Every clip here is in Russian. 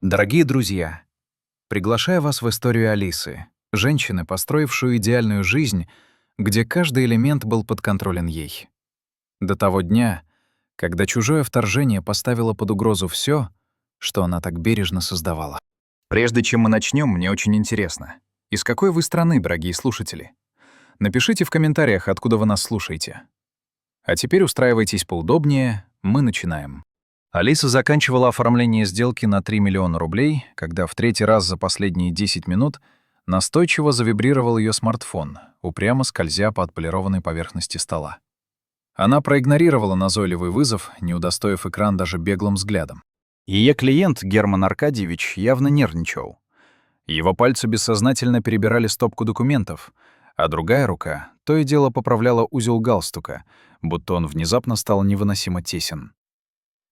Дорогие друзья, приглашаю вас в историю Алисы, женщины, построившую идеальную жизнь, где каждый элемент был подконтролен ей. До того дня, когда чужое вторжение поставило под угрозу все, что она так бережно создавала. Прежде чем мы начнем, мне очень интересно, из какой вы страны, дорогие слушатели? Напишите в комментариях, откуда вы нас слушаете. А теперь устраивайтесь поудобнее, мы начинаем. Алиса заканчивала оформление сделки на 3 миллиона рублей, когда в третий раз за последние 10 минут настойчиво завибрировал ее смартфон, упрямо скользя по отполированной поверхности стола. Она проигнорировала назойливый вызов, не удостоив экран даже беглым взглядом. Ее клиент, Герман Аркадьевич, явно нервничал. Его пальцы бессознательно перебирали стопку документов, а другая рука то и дело поправляла узел галстука, будто он внезапно стал невыносимо тесен.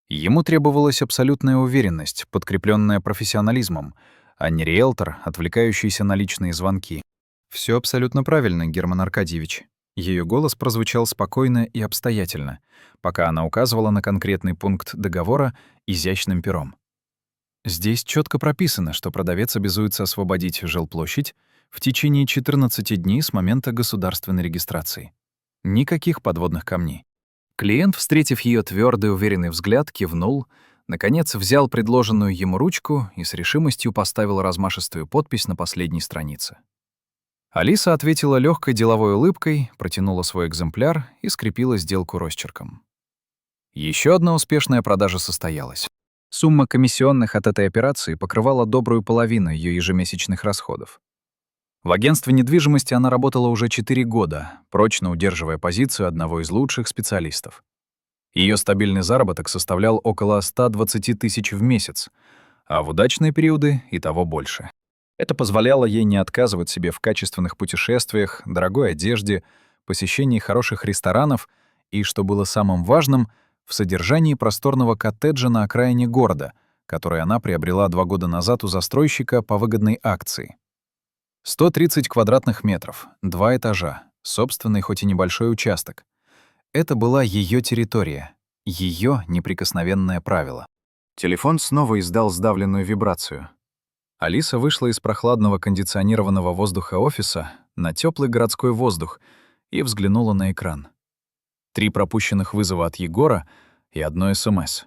Ему требовалась абсолютная уверенность, подкрепленная профессионализмом, а не риэлтор, отвлекающийся на личные звонки. Все абсолютно правильно, Герман Аркадьевич. Ее голос прозвучал спокойно и обстоятельно, пока она указывала на конкретный пункт договора изящным пером. Здесь четко прописано, что продавец обязуется освободить жилплощадь в течение 14 дней с момента государственной регистрации. Никаких подводных камней. Клиент, встретив ее твердый, уверенный взгляд, кивнул, наконец взял предложенную ему ручку и с решимостью поставил размашистую подпись на последней странице. Алиса ответила легкой деловой улыбкой, протянула свой экземпляр и скрепила сделку росчерком. Еще одна успешная продажа состоялась. Сумма комиссионных от этой операции покрывала добрую половину ее ежемесячных расходов. В агентстве недвижимости она работала уже 4 года, прочно удерживая позицию одного из лучших специалистов. Ее стабильный заработок составлял около 120 тысяч в месяц, а в удачные периоды и того больше. Это позволяло ей не отказывать себе в качественных путешествиях, дорогой одежде, посещении хороших ресторанов и, что было самым важным, в содержании просторного коттеджа на окраине города, который она приобрела 2 года назад у застройщика по выгодной акции. 130 квадратных метров, 2 этажа, собственный хоть и небольшой участок. Это была ее территория, ее неприкосновенное правило. Телефон снова издал сдавленную вибрацию. Алиса вышла из прохладного кондиционированного воздуха офиса на теплый городской воздух и взглянула на экран. 3 пропущенных вызова от Егора и одно СМС.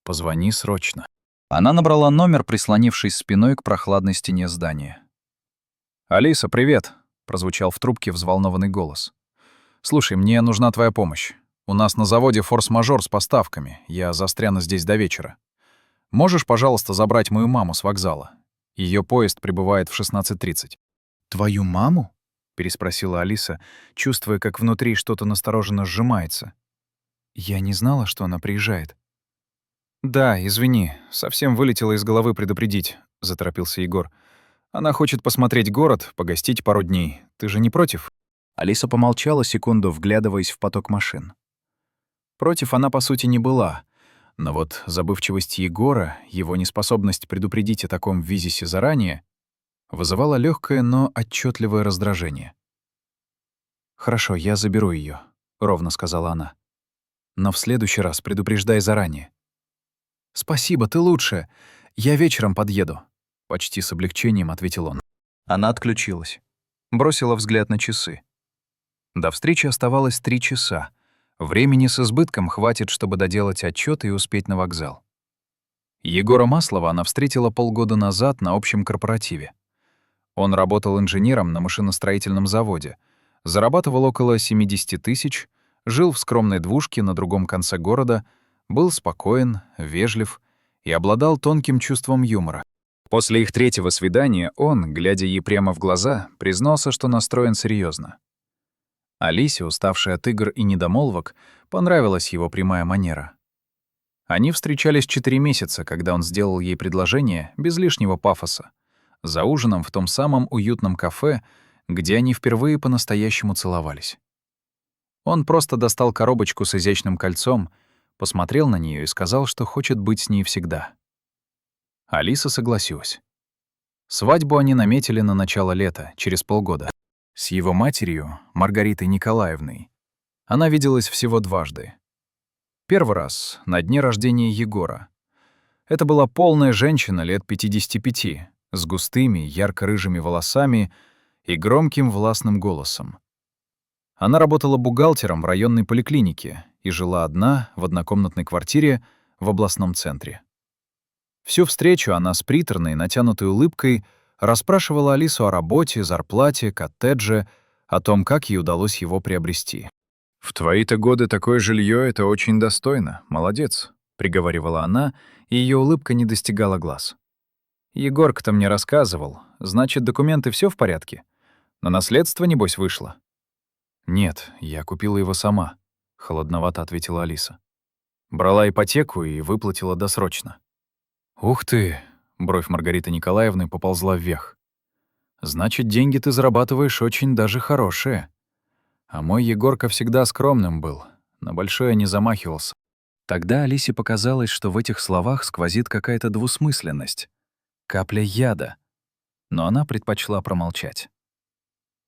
«Позвони срочно». Она набрала номер, прислонившись спиной к прохладной стене здания. «Алиса, привет!» — прозвучал в трубке взволнованный голос. «Слушай, мне нужна твоя помощь. У нас на заводе форс-мажор с поставками. Я застряну здесь до вечера. Можешь, пожалуйста, забрать мою маму с вокзала? Ее поезд прибывает в 16:30». «Твою маму?» — переспросила Алиса, чувствуя, как внутри что-то настороженно сжимается. «Я не знала, что она приезжает». «Да, извини, совсем вылетело из головы предупредить», — заторопился Егор. «Она хочет посмотреть город, погостить пару дней. Ты же не против?» Алиса помолчала секунду, вглядываясь в поток машин. Против она, по сути, не была. Но вот забывчивость Егора, его неспособность предупредить о таком визисе заранее, вызывала легкое, но отчетливое раздражение. «Хорошо, я заберу ее, ровно сказала она. «Но в следующий раз предупреждай заранее». «Спасибо, ты лучше. Я вечером подъеду», — почти с облегчением ответил он. Она отключилась. Бросила взгляд на часы. До встречи оставалось 3 часа. Времени с избытком хватит, чтобы доделать отчет и успеть на вокзал. Егора Маслова она встретила полгода назад на общем корпоративе. Он работал инженером на машиностроительном заводе, зарабатывал около 70 тысяч, жил в скромной двушке на другом конце города, был спокоен, вежлив и обладал тонким чувством юмора. После их 3-го свидания он, глядя ей прямо в глаза, признался, что настроен серьезно. Алисе, уставшей от игр и недомолвок, понравилась его прямая манера. Они встречались 4 месяца, когда он сделал ей предложение без лишнего пафоса, за ужином в том самом уютном кафе, где они впервые по-настоящему целовались. Он просто достал коробочку с изящным кольцом, посмотрел на нее и сказал, что хочет быть с ней всегда. Алиса согласилась. Свадьбу они наметили на начало лета, через полгода. С его матерью, Маргаритой Николаевной, она виделась всего дважды. Первый раз — на дне рождения Егора. Это была полная женщина лет 55, с густыми, ярко-рыжими волосами и громким властным голосом. Она работала бухгалтером в районной поликлинике и жила одна в однокомнатной квартире в областном центре. Всю встречу она с приторной, натянутой улыбкой расспрашивала Алису о работе, зарплате, коттедже, о том, как ей удалось его приобрести. «В твои-то годы такое жилье — это очень достойно. Молодец», — приговаривала она, и ее улыбка не достигала глаз. «Егорка-то мне рассказывал. Значит, документы все в порядке? На наследство, небось, вышло?» «Нет, я купила его сама», — холодновато ответила Алиса. «Брала ипотеку и выплатила досрочно». «Ух ты!» — бровь Маргариты Николаевны поползла вверх. «Значит, деньги ты зарабатываешь очень даже хорошие. А мой Егорка всегда скромным был, на большое не замахивался». Тогда Алисе показалось, что в этих словах сквозит какая-то двусмысленность, капля яда. Но она предпочла промолчать.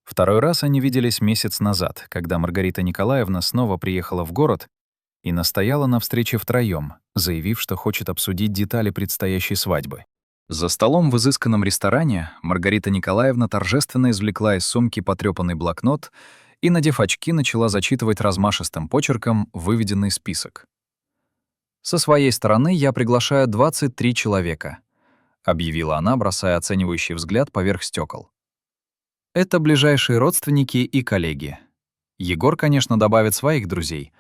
Второй раз они виделись месяц назад, когда Маргарита Николаевна снова приехала в город и настояла на встрече втроём, заявив, что хочет обсудить детали предстоящей свадьбы. За столом в изысканном ресторане Маргарита Николаевна торжественно извлекла из сумки потрёпанный блокнот и, надев очки, начала зачитывать размашистым почерком выведенный список. «Со своей стороны я приглашаю 23 человека», — объявила она, бросая оценивающий взгляд поверх стёкол. «Это ближайшие родственники и коллеги. Егор, конечно, добавит своих друзей.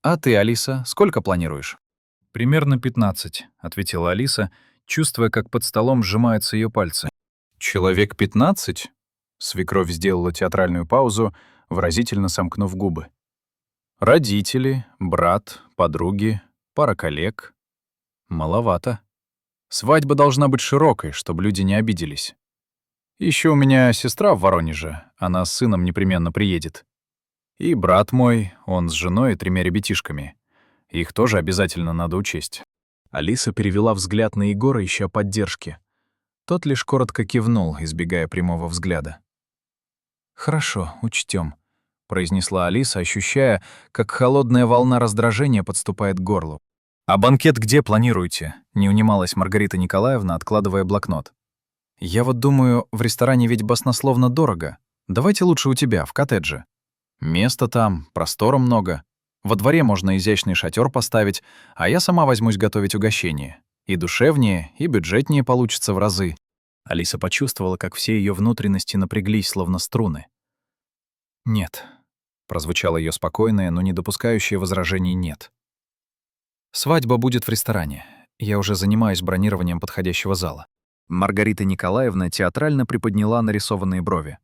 А ты, Алиса, сколько планируешь?» «Примерно 15», — ответила Алиса, чувствуя, как под столом сжимаются её пальцы. «Человек 15?» — свекровь сделала театральную паузу, выразительно сомкнув губы. «Родители, брат, подруги, пара коллег. Маловато. Свадьба должна быть широкой, чтобы люди не обиделись. Еще у меня сестра в Воронеже, она с сыном непременно приедет. И брат мой, он с женой и 3 ребятишками. Их тоже обязательно надо учесть». Алиса перевела взгляд на Егора, ища поддержки. Тот лишь коротко кивнул, избегая прямого взгляда. «Хорошо, учтем», — произнесла Алиса, ощущая, как холодная волна раздражения подступает к горлу. «А банкет где планируете?» — не унималась Маргарита Николаевна, откладывая блокнот. «Я вот думаю, в ресторане ведь баснословно дорого. Давайте лучше у тебя, в коттедже. Места там, простора много. Во дворе можно изящный шатер поставить, а я сама возьмусь готовить угощение. И душевнее, и бюджетнее получится в разы». Алиса почувствовала, как все ее внутренности напряглись, словно струны. «Нет», — прозвучало ее спокойное, но не допускающее возражений «нет». «Свадьба будет в ресторане. Я уже занимаюсь бронированием подходящего зала». Маргарита Николаевна театрально приподняла нарисованные брови.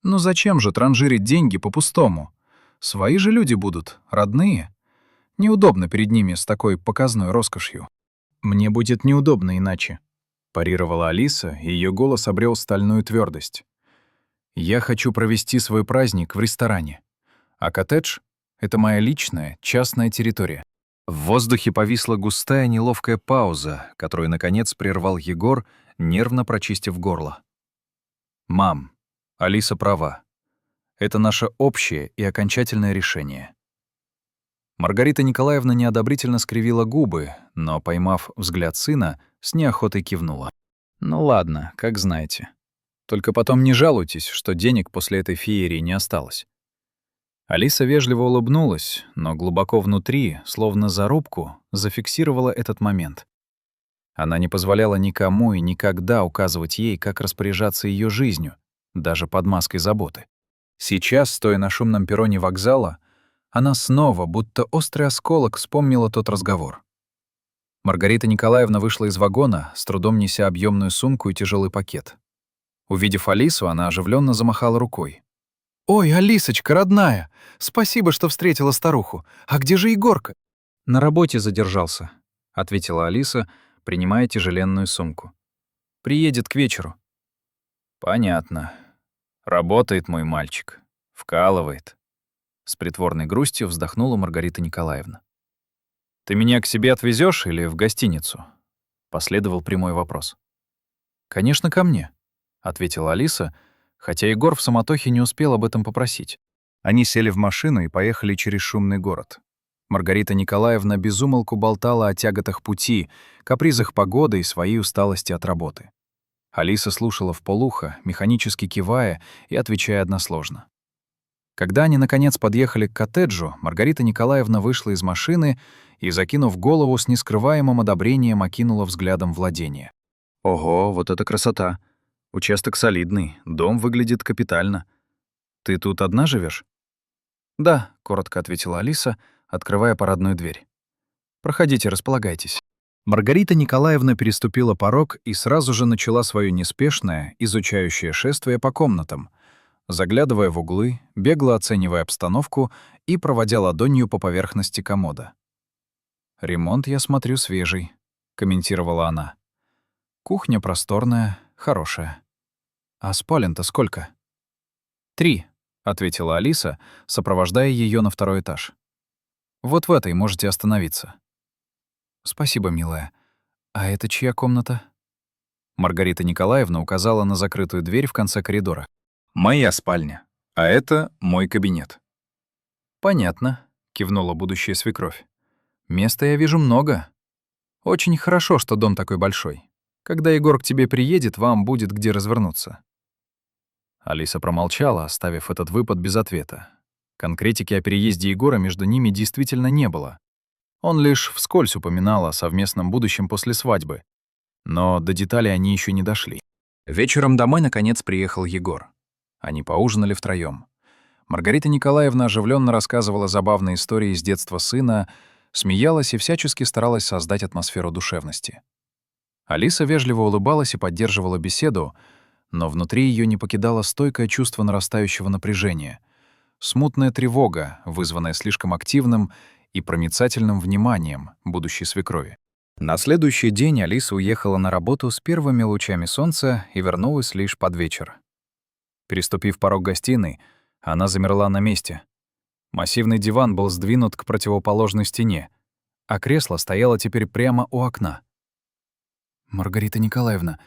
«Ну зачем же транжирить деньги по-пустому? Свои же люди будут, родные. Неудобно перед ними с такой показной роскошью». «Мне будет неудобно иначе», — парировала Алиса, и ее голос обрел стальную твердость. «Я хочу провести свой праздник в ресторане. А коттедж — это моя личная, частная территория». В воздухе повисла густая неловкая пауза, которую, наконец, прервал Егор, нервно прочистив горло. «Мам, Алиса права. Это наше общее и окончательное решение». Маргарита Николаевна неодобрительно скривила губы, но, поймав взгляд сына, с неохотой кивнула. «Ну ладно, как знаете. Только потом не жалуйтесь, что денег после этой феерии не осталось». Алиса вежливо улыбнулась, но глубоко внутри, словно зарубку, зафиксировала этот момент. Она не позволяла никому и никогда указывать ей, как распоряжаться ее жизнью, даже под маской заботы. Сейчас, стоя на шумном перроне вокзала, она снова, будто острый осколок, вспомнила тот разговор. Маргарита Николаевна вышла из вагона, с трудом неся объемную сумку и тяжелый пакет. Увидев Алису, она оживленно замахала рукой. «Ой, Алисочка, родная! Спасибо, что встретила старуху. А где же Егорка?» «На работе задержался», — ответила Алиса, принимая тяжеленную сумку. «Приедет к вечеру». «Понятно. Работает мой мальчик. Вкалывает». С притворной грустью вздохнула Маргарита Николаевна. «Ты меня к себе отвезёшь или в гостиницу?» Последовал прямой вопрос. «Конечно, ко мне», — ответила Алиса, хотя Егор в суматохе не успел об этом попросить. Они сели в машину и поехали через шумный город. Маргарита Николаевна без умолку болтала о тяготах пути, капризах погоды и своей усталости от работы. Алиса слушала вполуха, механически кивая и отвечая односложно. Когда они, наконец, подъехали к коттеджу, Маргарита Николаевна вышла из машины и, закинув голову, с нескрываемым одобрением окинула взглядом владение. «Ого, вот это красота! Участок солидный, дом выглядит капитально. Ты тут одна живешь? «Да», — коротко ответила Алиса, открывая парадную дверь. «Проходите, располагайтесь». Маргарита Николаевна переступила порог и сразу же начала свое неспешное, изучающее шествие по комнатам, заглядывая в углы, бегло оценивая обстановку и проводя ладонью по поверхности комода. «Ремонт, я смотрю, свежий», — комментировала она. «Кухня просторная, хорошая. А спален-то сколько?» «3», — ответила Алиса, сопровождая ее на второй этаж. «Вот в этой можете остановиться». «Спасибо, милая. А это чья комната?» Маргарита Николаевна указала на закрытую дверь в конце коридора. «Моя спальня. А это мой кабинет». «Понятно», — кивнула будущая свекровь. «Места я вижу много. Очень хорошо, что дом такой большой. Когда Егор к тебе приедет, вам будет где развернуться». Алиса промолчала, оставив этот выпад без ответа. Конкретики о переезде Егора между ними действительно не было. Он лишь вскользь упоминал о совместном будущем после свадьбы. Но до деталей они еще не дошли. Вечером домой, наконец, приехал Егор. Они поужинали втроём. Маргарита Николаевна оживленно рассказывала забавные истории из детства сына, смеялась и всячески старалась создать атмосферу душевности. Алиса вежливо улыбалась и поддерживала беседу, но внутри ее не покидало стойкое чувство нарастающего напряжения, смутная тревога, вызванная слишком активным и проницательным вниманием будущей свекрови. На следующий день Алиса уехала на работу с первыми лучами солнца и вернулась лишь под вечер. Переступив порог гостиной, она замерла на месте. Массивный диван был сдвинут к противоположной стене, а кресло стояло теперь прямо у окна. «Маргарита Николаевна,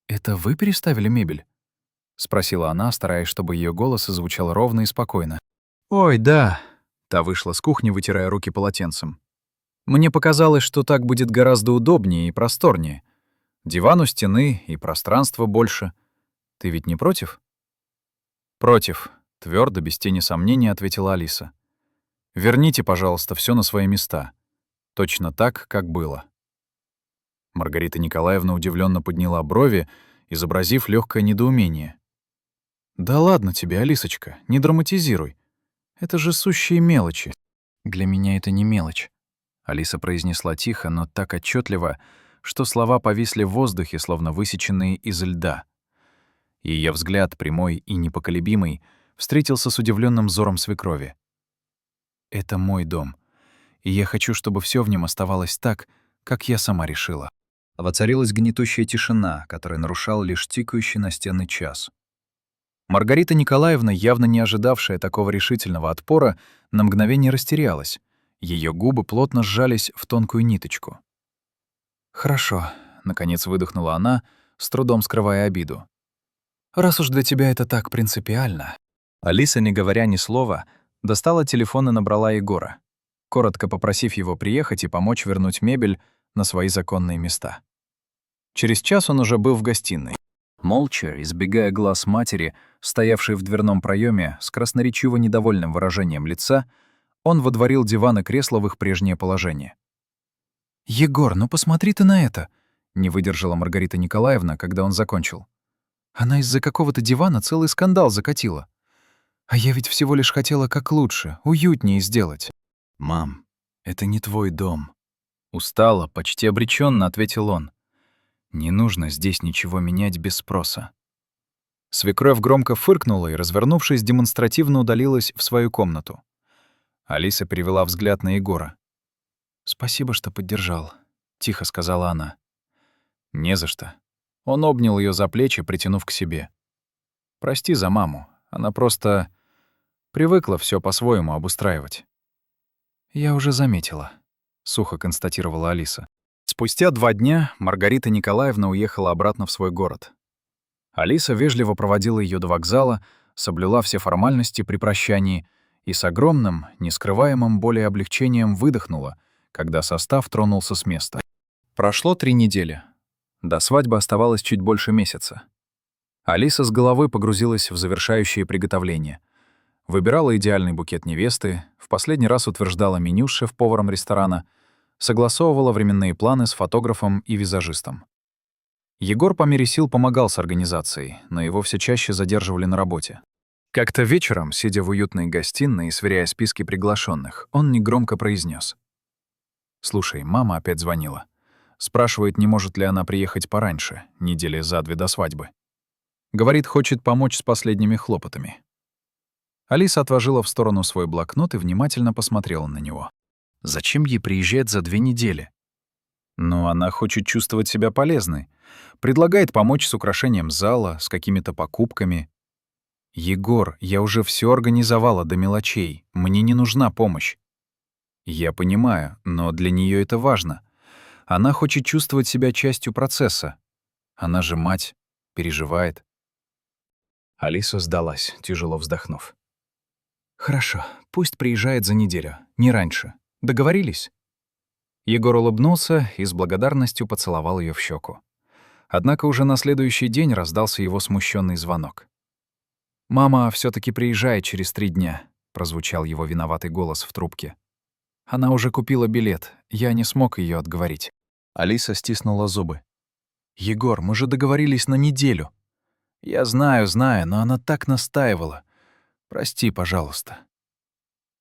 это вы переставили мебель?» — спросила она, стараясь, чтобы ее голос звучал ровно и спокойно. «Ой, да», — та вышла с кухни, вытирая руки полотенцем. «Мне показалось, что так будет гораздо удобнее и просторнее. Диван у стены и пространства больше. Ты ведь не против?» «Против», — твердо, без тени сомнения ответила Алиса. «Верните, пожалуйста, все на свои места. Точно так, как было». Маргарита Николаевна удивленно подняла брови, изобразив легкое недоумение. «Да ладно тебе, Алисочка, не драматизируй. Это же сущие мелочи». «Для меня это не мелочь», — Алиса произнесла тихо, но так отчетливо, что слова повисли в воздухе, словно высеченные из льда. Ее взгляд, прямой и непоколебимый, встретился с удивленным взором свекрови. «Это мой дом, и я хочу, чтобы все в нем оставалось так, как я сама решила». Воцарилась гнетущая тишина, которую нарушал лишь тикающий настенный час. Маргарита Николаевна, явно не ожидавшая такого решительного отпора, на мгновение растерялась. Ее губы плотно сжались в тонкую ниточку. «Хорошо», — наконец выдохнула она, с трудом скрывая обиду. «Раз уж для тебя это так принципиально». Алиса, не говоря ни слова, достала телефон и набрала Егора, коротко попросив его приехать и помочь вернуть мебель на свои законные места. Через час он уже был в гостиной. Молча, избегая глаз матери, стоявшей в дверном проеме с красноречиво недовольным выражением лица, он водворил диван и кресло в их прежнее положение. «Егор, ну посмотри ты на это!» — не выдержала Маргарита Николаевна, когда он закончил. «Она из-за какого-то дивана целый скандал закатила. А я ведь всего лишь хотела как лучше, уютнее сделать». «Мам, это не твой дом». Устало, почти обреченно ответил он. «Не нужно здесь ничего менять без спроса». Свекровь громко фыркнула и, развернувшись, демонстративно удалилась в свою комнату. Алиса перевела взгляд на Егора. «Спасибо, что поддержал», — тихо сказала она. «Не за что». Он обнял ее за плечи, притянув к себе. «Прости за маму. Она просто привыкла все по-своему обустраивать». «Я уже заметила», — сухо констатировала Алиса. Спустя 2 дня Маргарита Николаевна уехала обратно в свой город. Алиса вежливо проводила ее до вокзала, соблюла все формальности при прощании и с огромным, нескрываемым более облегчением выдохнула, когда состав тронулся с места. Прошло 3 недели. До свадьбы оставалось чуть больше месяца. Алиса с головой погрузилась в завершающие приготовления. Выбирала идеальный букет невесты, в последний раз утверждала меню с шеф-поваром ресторана, согласовывала временные планы с фотографом и визажистом. Егор по мере сил помогал с организацией, но его все чаще задерживали на работе. Как-то вечером, сидя в уютной гостиной и сверяя списки приглашенных, он негромко произнес: «Слушай, мама опять звонила. Спрашивает, не может ли она приехать пораньше, недели за 2 до свадьбы. Говорит, хочет помочь с последними хлопотами». Алиса отложила в сторону свой блокнот и внимательно посмотрела на него. Зачем ей приезжать за 2 недели? Ну, она хочет чувствовать себя полезной. Предлагает помочь с украшением зала, с какими-то покупками. «Егор, я уже все организовала до мелочей. Мне не нужна помощь». Я понимаю, но для нее это важно. Она хочет чувствовать себя частью процесса. Она же мать, переживает. Алиса сдалась, тяжело вздохнув. «Хорошо, пусть приезжает за неделю, не раньше. Договорились?» Егор улыбнулся и с благодарностью поцеловал ее в щеку. Однако уже на следующий день раздался его смущенный звонок. «Мама все таки приезжает через 3 дня», — прозвучал его виноватый голос в трубке. «Она уже купила билет, я не смог ее отговорить». Алиса стиснула зубы. «Егор, мы же договорились на неделю». «Я знаю, но она так настаивала. Прости, пожалуйста».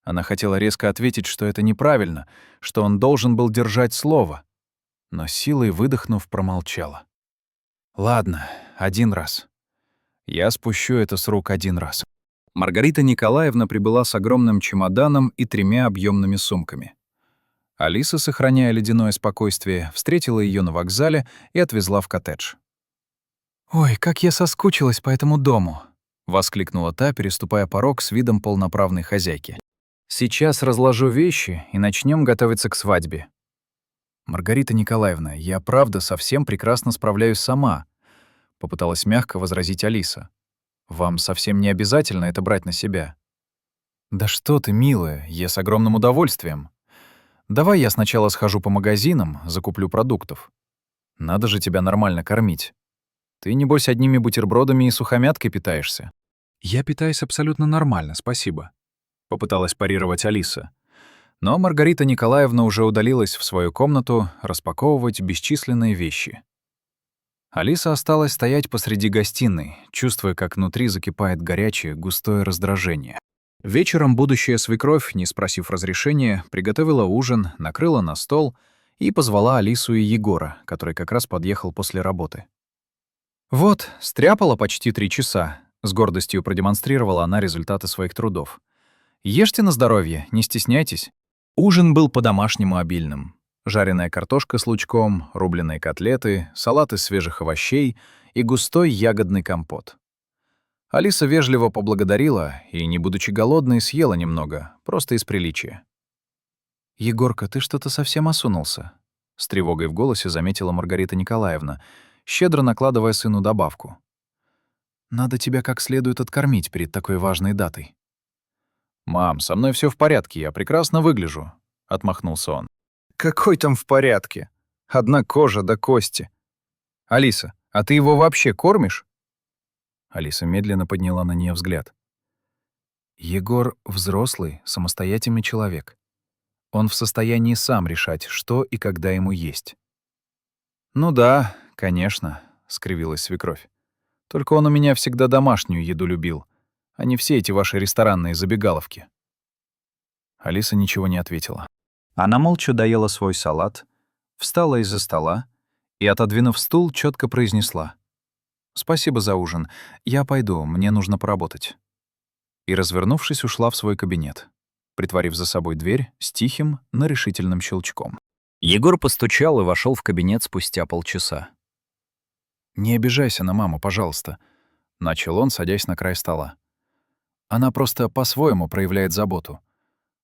Она хотела резко ответить, что это неправильно, что он должен был держать слово. Но силой выдохнув, промолчала. «Ладно, 1 раз. Я спущу это с рук 1 раз». Маргарита Николаевна прибыла с огромным чемоданом и 3 объемными сумками. Алиса, сохраняя ледяное спокойствие, встретила ее на вокзале и отвезла в коттедж. «Ой, как я соскучилась по этому дому!» — воскликнула та, переступая порог с видом полноправной хозяйки. «Сейчас разложу вещи и начнем готовиться к свадьбе». «Маргарита Николаевна, я правда совсем прекрасно справляюсь сама», — попыталась мягко возразить Алиса. «Вам совсем не обязательно это брать на себя». «Да что ты, милая, я с огромным удовольствием. Давай я сначала схожу по магазинам, закуплю продуктов. Надо же тебя нормально кормить. Ты, небось, одними бутербродами и сухомяткой питаешься». «Я питаюсь абсолютно нормально, спасибо», — попыталась парировать Алиса. Но Маргарита Николаевна уже удалилась в свою комнату распаковывать бесчисленные вещи. Алиса осталась стоять посреди гостиной, чувствуя, как внутри закипает горячее, густое раздражение. Вечером будущая свекровь, не спросив разрешения, приготовила ужин, накрыла на стол и позвала Алису и Егора, который как раз подъехал после работы. «Вот, стряпала почти 3 часа», — с гордостью продемонстрировала она результаты своих трудов. «Ешьте на здоровье, не стесняйтесь». Ужин был по-домашнему обильным. Жареная картошка с лучком, рубленые котлеты, салат из свежих овощей и густой ягодный компот. Алиса вежливо поблагодарила и, не будучи голодной, съела немного, просто из приличия. «Егорка, ты что-то совсем осунулся», — с тревогой в голосе заметила Маргарита Николаевна, щедро накладывая сыну добавку. «Надо тебя как следует откормить перед такой важной датой». «Мам, со мной все в порядке, я прекрасно выгляжу», — отмахнулся он. «Какой там в порядке? Одна кожа до кости. Алиса, а ты его вообще кормишь?» Алиса медленно подняла на нее взгляд. «Егор — взрослый, самостоятельный человек. Он в состоянии сам решать, что и когда ему есть». «Ну да, конечно», — скривилась свекровь. «Только он у меня всегда домашнюю еду любил, а не все эти ваши ресторанные забегаловки». Алиса ничего не ответила. Она молча доела свой салат, встала из-за стола и, отодвинув стул, четко произнесла: «Спасибо за ужин. Я пойду, мне нужно поработать». И, развернувшись, ушла в свой кабинет, притворив за собой дверь с тихим, но решительным щелчком. Егор постучал и вошел в кабинет спустя полчаса. «Не обижайся на маму, пожалуйста», — начал он, садясь на край стола. «Она просто по-своему проявляет заботу.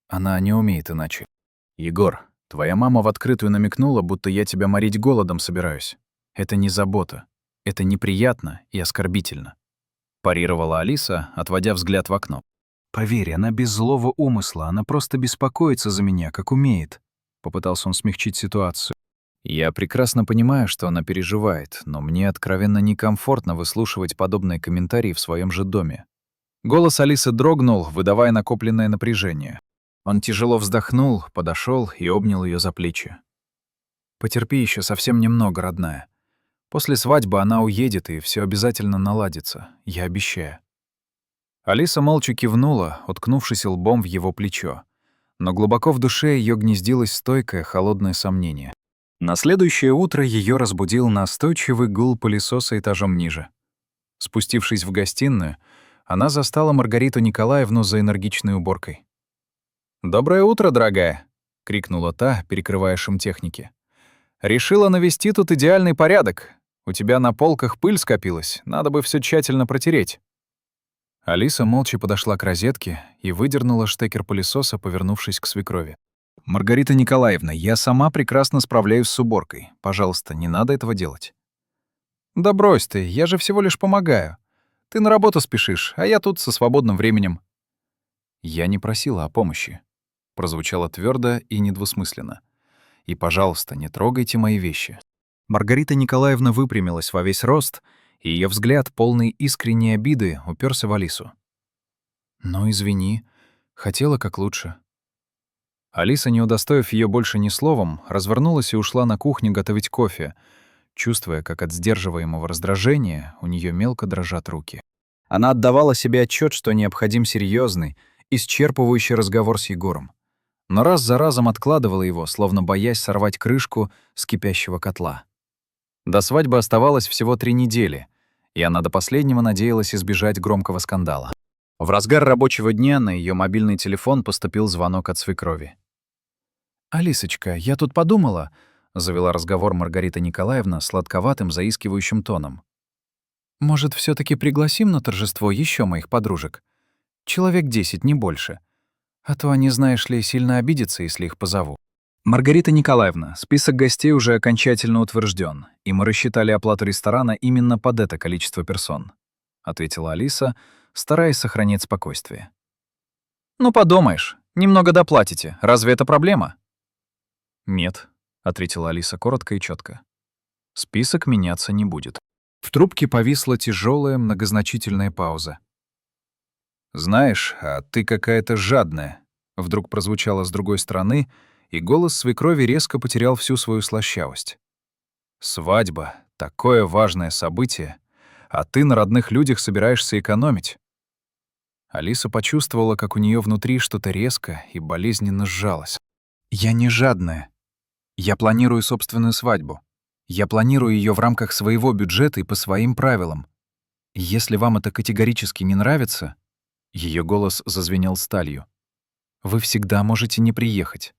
Она не умеет иначе». «Егор, твоя мама в открытую намекнула, будто я тебя морить голодом собираюсь. Это не забота. Это неприятно и оскорбительно», — парировала Алиса, отводя взгляд в окно. «Поверь, она без злого умысла, она просто беспокоится за меня, как умеет», — попытался он смягчить ситуацию. «Я прекрасно понимаю, что она переживает, но мне откровенно некомфортно выслушивать подобные комментарии в своем же доме». Голос Алисы дрогнул, выдавая накопленное напряжение. Он тяжело вздохнул, подошел и обнял ее за плечи. «Потерпи еще совсем немного, родная. После свадьбы она уедет, и все обязательно наладится, я обещаю». Алиса молча кивнула, уткнувшись лбом в его плечо. Но глубоко в душе ее гнездилось стойкое, холодное сомнение. На следующее утро ее разбудил настойчивый гул пылесоса этажом ниже. Спустившись в гостиную, она застала Маргариту Николаевну за энергичной уборкой. «Доброе утро, дорогая!» — крикнула та, перекрывая шум техники. «Решила навести тут идеальный порядок. У тебя на полках пыль скопилась, надо бы все тщательно протереть». Алиса молча подошла к розетке и выдернула штекер пылесоса, повернувшись к свекрови. «Маргарита Николаевна, я сама прекрасно справляюсь с уборкой. Пожалуйста, не надо этого делать». «Да брось ты, я же всего лишь помогаю. Ты на работу спешишь, а я тут со свободным временем». «Я не просила о помощи», — прозвучало твердо и недвусмысленно. «И, пожалуйста, не трогайте мои вещи». Маргарита Николаевна выпрямилась во весь рост, и ее взгляд, полный искренней обиды, уперся в Алису. «Ну, извини, хотела как лучше». Алиса, не удостоив ее больше ни словом, развернулась и ушла на кухню готовить кофе, чувствуя, как от сдерживаемого раздражения у нее мелко дрожат руки. Она отдавала себе отчет, что необходим серьезный, исчерпывающий разговор с Егором. Но раз за разом откладывала его, словно боясь сорвать крышку с кипящего котла. До свадьбы оставалось всего 3 недели, и она до последнего надеялась избежать громкого скандала. В разгар рабочего дня на ее мобильный телефон поступил звонок от свекрови. «Алисочка, я тут подумала», — завела разговор Маргарита Николаевна сладковатым, заискивающим тоном. «Может, все таки пригласим на торжество еще моих подружек? Человек 10, не больше. А то они, знаешь ли, сильно обидятся, если их позову». «Маргарита Николаевна, список гостей уже окончательно утвержден, и мы рассчитали оплату ресторана именно под это количество персон», — ответила Алиса, стараясь сохранять спокойствие. «Ну, подумаешь, немного доплатите. Разве это проблема?» «Нет», — ответила Алиса коротко и четко. «Список меняться не будет». В трубке повисла тяжелая, многозначительная пауза. «Знаешь, а ты какая-то жадная», — вдруг прозвучало с другой стороны, и голос свекрови резко потерял всю свою слащавость. «Свадьба — такое важное событие, а ты на родных людях собираешься экономить». Алиса почувствовала, как у нее внутри что-то резко и болезненно сжалось. «Я не жадная. Я планирую собственную свадьбу. Я планирую ее в рамках своего бюджета и по своим правилам. Если вам это категорически не нравится...» Ее голос зазвенел сталью. «Вы всегда можете не приехать».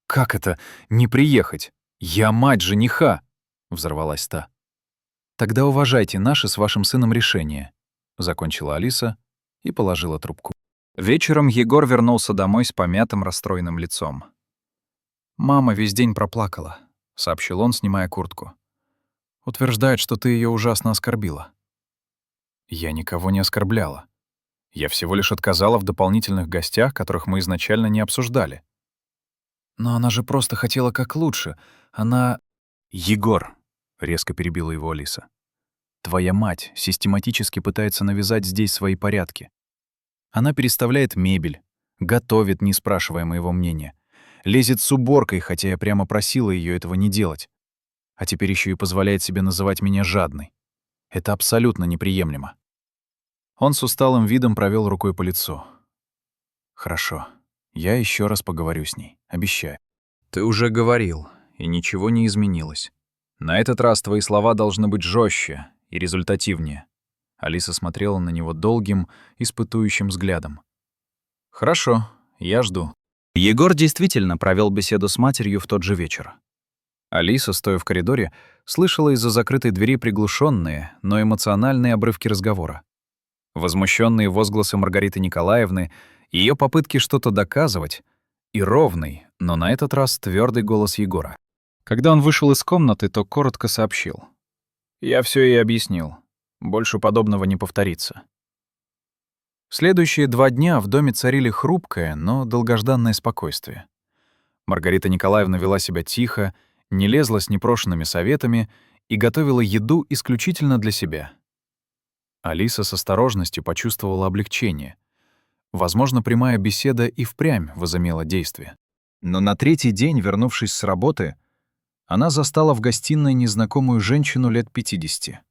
«Как это не приехать? Я мать жениха!» — взорвалась та. «Тогда уважайте наше с вашим сыном решение», — закончила Алиса и положила трубку. Вечером Егор вернулся домой с помятым, расстроенным лицом. «Мама весь день проплакала», — сообщил он, снимая куртку. «Утверждает, что ты ее ужасно оскорбила». «Я никого не оскорбляла. Я всего лишь отказала в дополнительных гостях, которых мы изначально не обсуждали». «Но она же просто хотела как лучше. Она...» «Егор», — резко перебила его Алиса, — «твоя мать систематически пытается навязать здесь свои порядки. Она переставляет мебель, готовит, не спрашивая моего мнения, лезет с уборкой, хотя я прямо просила ее этого не делать. А теперь еще и позволяет себе называть меня жадной. Это абсолютно неприемлемо». Он с усталым видом провел рукой по лицу. «Хорошо. Я еще раз поговорю с ней, обещаю». «Ты уже говорил, и ничего не изменилось. На этот раз твои слова должны быть жестче и результативнее». Алиса смотрела на него долгим, испытующим взглядом. «Хорошо, я жду». Егор действительно провел беседу с матерью в тот же вечер. Алиса, стоя в коридоре, слышала из-за закрытой двери приглушенные, но эмоциональные обрывки разговора. Возмущенные возгласы Маргариты Николаевны, ее попытки что-то доказывать и ровный, но на этот раз твердый голос Егора. Когда он вышел из комнаты, то коротко сообщил: «Я все ей объяснил. Больше подобного не повторится». Следующие 2 дня в доме царили хрупкое, но долгожданное спокойствие. Маргарита Николаевна вела себя тихо, не лезла с непрошенными советами и готовила еду исключительно для себя. Алиса с осторожностью почувствовала облегчение. Возможно, прямая беседа и впрямь возымела действие. Но на 3-й день, вернувшись с работы, она застала в гостиной незнакомую женщину лет 50.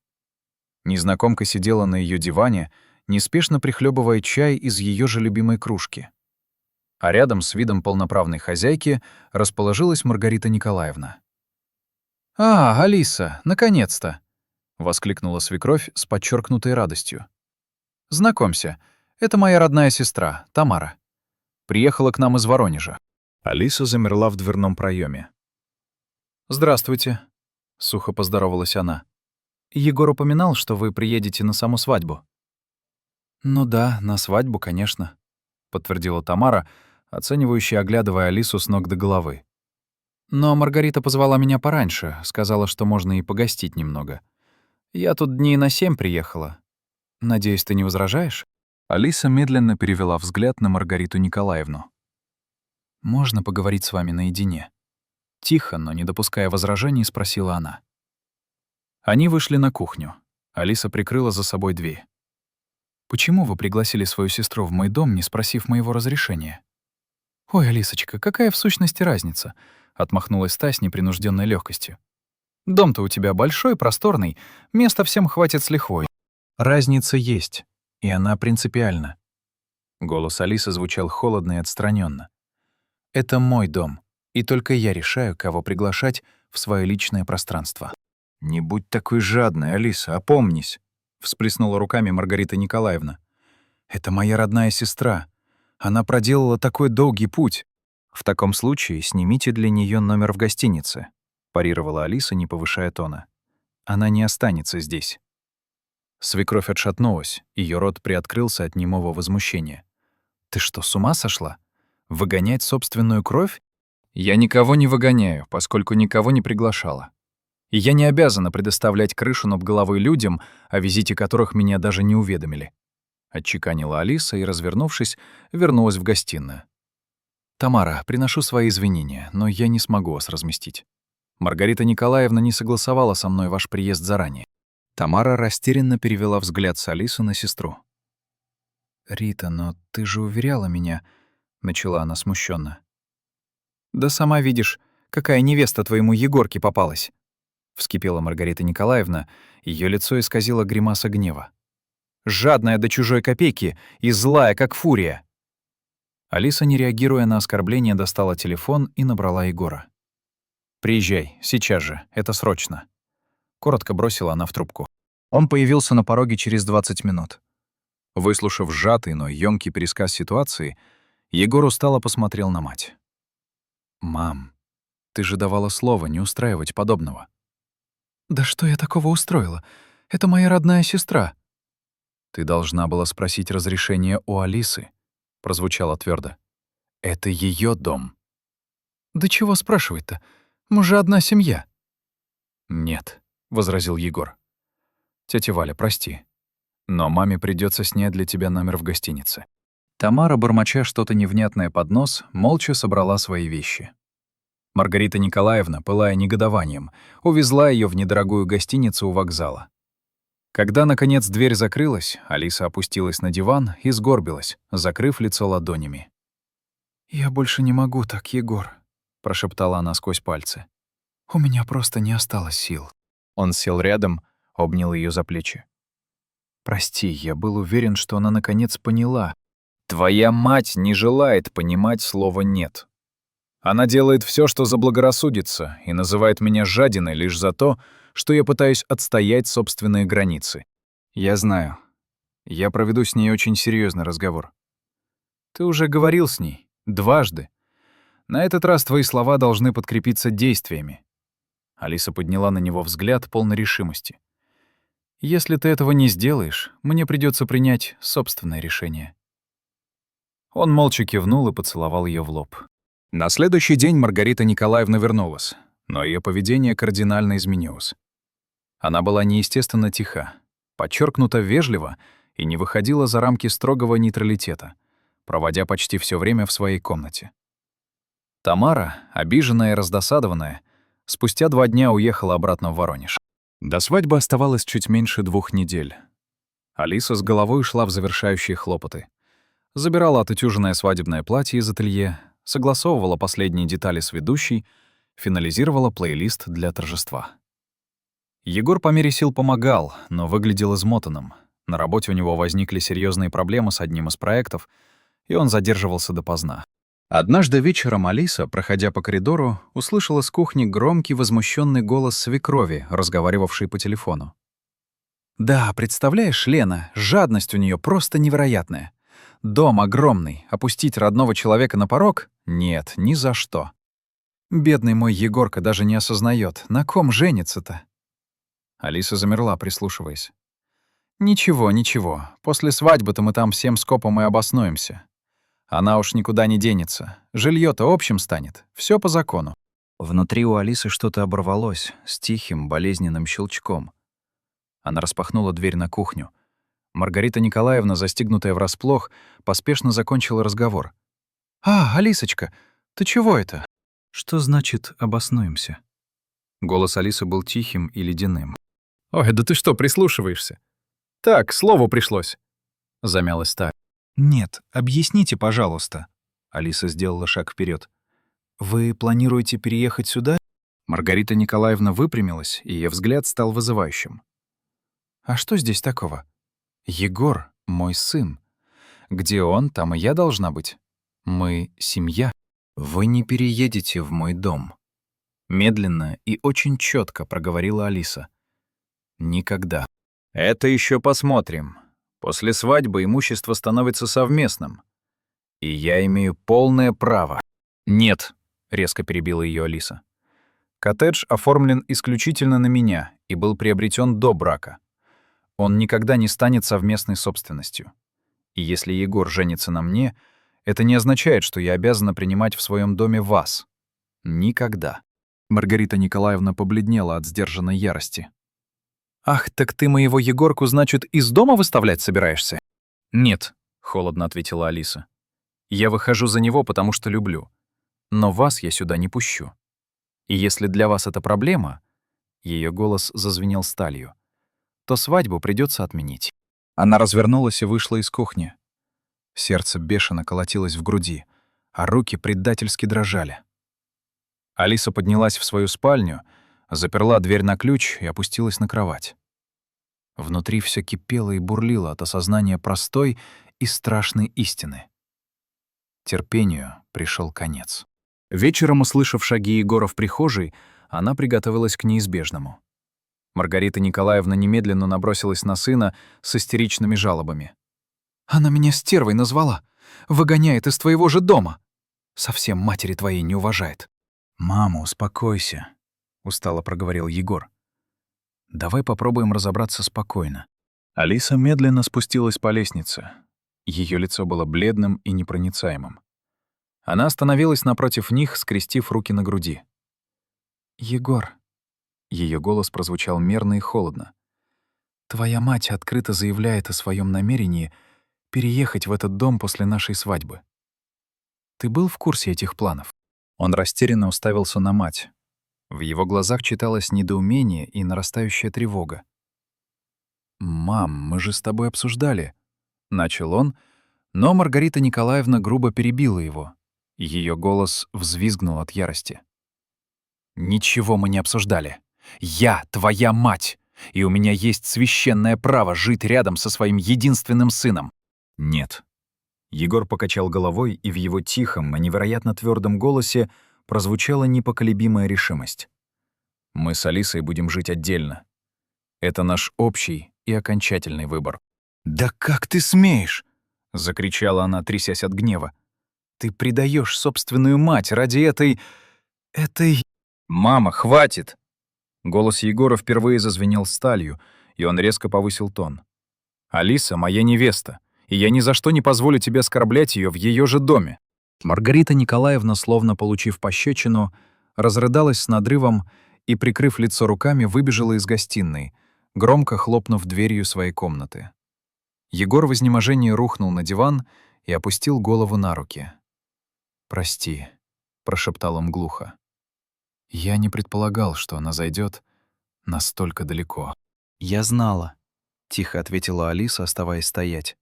Незнакомка сидела на ее диване, неспешно прихлебывая чай из ее же любимой кружки. А рядом с видом полноправной хозяйки расположилась Маргарита Николаевна. «А, Алиса, наконец-то!» — воскликнула свекровь с подчеркнутой радостью. «Знакомься, это моя родная сестра, Тамара. Приехала к нам из Воронежа». Алиса замерла в дверном проеме. «Здравствуйте», — сухо поздоровалась она. «Егор упоминал, что вы приедете на саму свадьбу». «Ну да, на свадьбу, конечно», — подтвердила Тамара, оценивающе оглядывая Алису с ног до головы. «Но Маргарита позвала меня пораньше, сказала, что можно и погостить немного. Я тут дней на 7 приехала. Надеюсь, ты не возражаешь?» Алиса медленно перевела взгляд на Маргариту Николаевну. «Можно поговорить с вами наедине?» Тихо, но не допуская возражений, спросила она. Они вышли на кухню. Алиса прикрыла за собой дверь. «Почему вы пригласили свою сестру в мой дом, не спросив моего разрешения?» «Ой, Алисочка, какая в сущности разница?» — отмахнулась та с непринужденной легкостью. «Дом-то у тебя большой, просторный, места всем хватит с лихвой». «Разница есть, и она принципиальна». Голос Алисы звучал холодно и отстраненно. «Это мой дом, и только я решаю, кого приглашать в свое личное пространство». «Не будь такой жадной, Алиса, опомнись», — всплеснула руками Маргарита Николаевна. «Это моя родная сестра. Она проделала такой долгий путь. В таком случае снимите для нее номер в гостинице», — парировала Алиса, не повышая тона. «Она не останется здесь». Свекровь отшатнулась, ее рот приоткрылся от немого возмущения. «Ты что, с ума сошла? Выгонять собственную кровь? Я никого не выгоняю, поскольку никого не приглашала. И я не обязана предоставлять крышу над головой людям, о визите которых меня даже не уведомили». Отчеканила Алиса и, развернувшись, вернулась в гостиную. «Тамара, приношу свои извинения, но я не смогу вас разместить. Маргарита Николаевна не согласовала со мной ваш приезд заранее». Тамара растерянно перевела взгляд с Алисы на сестру. «Рита, но ты же уверяла меня...» — начала она смущенно. «Да сама видишь, какая невеста твоему Егорке попалась!» — вскипела Маргарита Николаевна, ее лицо исказило гримаса гнева. «Жадная до чужой копейки и злая, как фурия!» Алиса, не реагируя на оскорбление, достала телефон и набрала Егора. «Приезжай, сейчас же, это срочно», — коротко бросила она в трубку. Он появился на пороге через 20 минут. Выслушав сжатый, но ёмкий пересказ ситуации, Егор устало посмотрел на мать. «Мам, ты же давала слово не устраивать подобного». «Да что я такого устроила? Это моя родная сестра». «Ты должна была спросить разрешение у Алисы», — прозвучало твердо. «Это ее дом». «Да чего спрашивать-то? Мы же одна семья». «Нет», — возразил Егор. «Тётя Валя, прости, но маме придется снять для тебя номер в гостинице». Тамара, бормоча что-то невнятное под нос, молча собрала свои вещи. Маргарита Николаевна, пылая негодованием, увезла ее в недорогую гостиницу у вокзала. Когда, наконец, дверь закрылась, Алиса опустилась на диван и сгорбилась, закрыв лицо ладонями. «Я больше не могу так, Егор», — прошептала она сквозь пальцы. «У меня просто не осталось сил». Он сел рядом, обнял ее за плечи. «Прости, я был уверен, что она наконец поняла. Твоя мать не желает понимать слово «нет». Она делает все, что заблагорассудится, и называет меня жадиной лишь за то, что я пытаюсь отстоять собственные границы. Я знаю. Я проведу с ней очень серьезный разговор. Ты уже говорил с ней. Дважды. На этот раз твои слова должны подкрепиться действиями». Алиса подняла на него взгляд полной решимости. «Если ты этого не сделаешь, мне придется принять собственное решение». Он молча кивнул и поцеловал ее в лоб. На следующий день Маргарита Николаевна вернулась, но ее поведение кардинально изменилось. Она была неестественно тиха, подчеркнуто вежлива и не выходила за рамки строгого нейтралитета, проводя почти все время в своей комнате. Тамара, обиженная и раздосадованная, спустя 2 дня уехала обратно в Воронеж. До свадьбы оставалось чуть меньше 2 недель. Алиса с головой шла в завершающие хлопоты. Забирала отутюженное свадебное платье из ателье, согласовывала последние детали с ведущей, финализировала плейлист для торжества. Егор по мере сил помогал, но выглядел измотанным. На работе у него возникли серьезные проблемы с одним из проектов, и он задерживался допоздна. Однажды вечером Алиса, проходя по коридору, услышала с кухни громкий возмущенный голос свекрови, разговаривавшей по телефону. «Да, представляешь, Лена, жадность у нее просто невероятная. Дом огромный, опустить родного человека на порог? Нет, ни за что. Бедный мой Егорка даже не осознает, на ком женится-то». Алиса замерла, прислушиваясь. «Ничего, ничего, после свадьбы-то мы там всем скопом и обоснуемся. Она уж никуда не денется, жилье-то общим станет, все по закону». Внутри у Алисы что-то оборвалось с тихим, болезненным щелчком. Она распахнула дверь на кухню. Маргарита Николаевна, застигнутая врасплох, поспешно закончила разговор. «А, Алисочка, ты чего это?» «Что значит «обоснуемся»?» Голос Алисы был тихим и ледяным. «Ой, да ты что, прислушиваешься? Так, к слову пришлось», — замялась та. «Нет, объясните, пожалуйста». Алиса сделала шаг вперед. «Вы планируете переехать сюда?» Маргарита Николаевна выпрямилась, и её взгляд стал вызывающим. «А что здесь такого? Егор — мой сын. Где он, там и я должна быть. Мы — семья. Вы не переедете в мой дом». Медленно и очень четко проговорила Алиса. «Никогда». «Это еще посмотрим. После свадьбы имущество становится совместным. И я имею полное право». «Нет», — резко перебила ее Алиса. «Коттедж оформлен исключительно на меня и был приобретен до брака. Он никогда не станет совместной собственностью. И если Егор женится на мне, это не означает, что я обязана принимать в своем доме вас. Никогда». Маргарита Николаевна побледнела от сдержанной ярости. «Ах, так ты моего Егорку, значит, из дома выставлять собираешься?» «Нет», — холодно ответила Алиса. «Я выхожу за него, потому что люблю. Но вас я сюда не пущу. И если для вас это проблема...» Ее голос зазвенел сталью. «То свадьбу придется отменить». Она развернулась и вышла из кухни. Сердце бешено колотилось в груди, а руки предательски дрожали. Алиса поднялась в свою спальню, заперла дверь на ключ и опустилась на кровать. Внутри всё кипело и бурлило от осознания простой и страшной истины. Терпению пришел конец. Вечером, услышав шаги Егора в прихожей, она приготовилась к неизбежному. Маргарита Николаевна немедленно набросилась на сына с истеричными жалобами. «Она меня стервой назвала! Выгоняет из твоего же дома! Совсем матери твоей не уважает!» «Мама, успокойся», — устало проговорил Егор. «Давай попробуем разобраться спокойно». Алиса медленно спустилась по лестнице. Ее лицо было бледным и непроницаемым. Она остановилась напротив них, скрестив руки на груди. «Егор», — ее голос прозвучал мерно и холодно, «твоя мать открыто заявляет о своем намерении переехать в этот дом после нашей свадьбы. Ты был в курсе этих планов?» Он растерянно уставился на мать. В его глазах читалось недоумение и нарастающая тревога. «Мам, мы же с тобой обсуждали», — начал он, но Маргарита Николаевна грубо перебила его. Ее голос взвизгнул от ярости. «Ничего мы не обсуждали. Я твоя мать, и у меня есть священное право жить рядом со своим единственным сыном». «Нет». Егор покачал головой, и в его тихом и невероятно твердом голосе прозвучала непоколебимая решимость. «Мы с Алисой будем жить отдельно. Это наш общий и окончательный выбор». «Да как ты смеешь?» — закричала она, трясясь от гнева. «Ты предаешь собственную мать ради этой... «Мама, хватит!» Голос Егора впервые зазвенел сталью, и он резко повысил тон. «Алиса — моя невеста, и я ни за что не позволю тебе оскорблять ее в ее же доме». Маргарита Николаевна, словно получив пощечину, разрыдалась с надрывом и, прикрыв лицо руками, выбежала из гостиной, громко хлопнув дверью своей комнаты. Егор в изнеможении рухнул на диван и опустил голову на руки. «Прости», — прошептал он глухо. «Я не предполагал, что она зайдет настолько далеко». «Я знала», — тихо ответила Алиса, оставаясь стоять.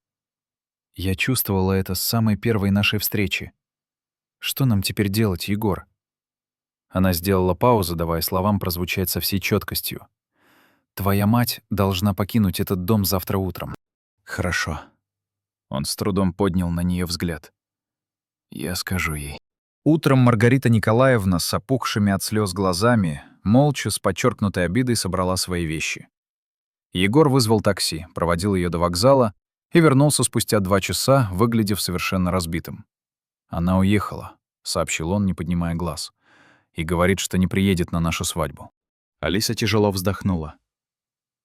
«Я чувствовала это с самой первой нашей встречи. Что нам теперь делать, Егор?» Она сделала паузу, давая словам прозвучать со всей четкостью. «Твоя мать должна покинуть этот дом завтра утром». «Хорошо». Он с трудом поднял на нее взгляд. «Я скажу ей». Утром Маргарита Николаевна с опухшими от слез глазами, молча, с подчеркнутой обидой собрала свои вещи. Егор вызвал такси, проводил ее до вокзала и вернулся спустя 2 часа, выглядев совершенно разбитым. «Она уехала», — сообщил он, не поднимая глаз, «и говорит, что не приедет на нашу свадьбу». Алиса тяжело вздохнула.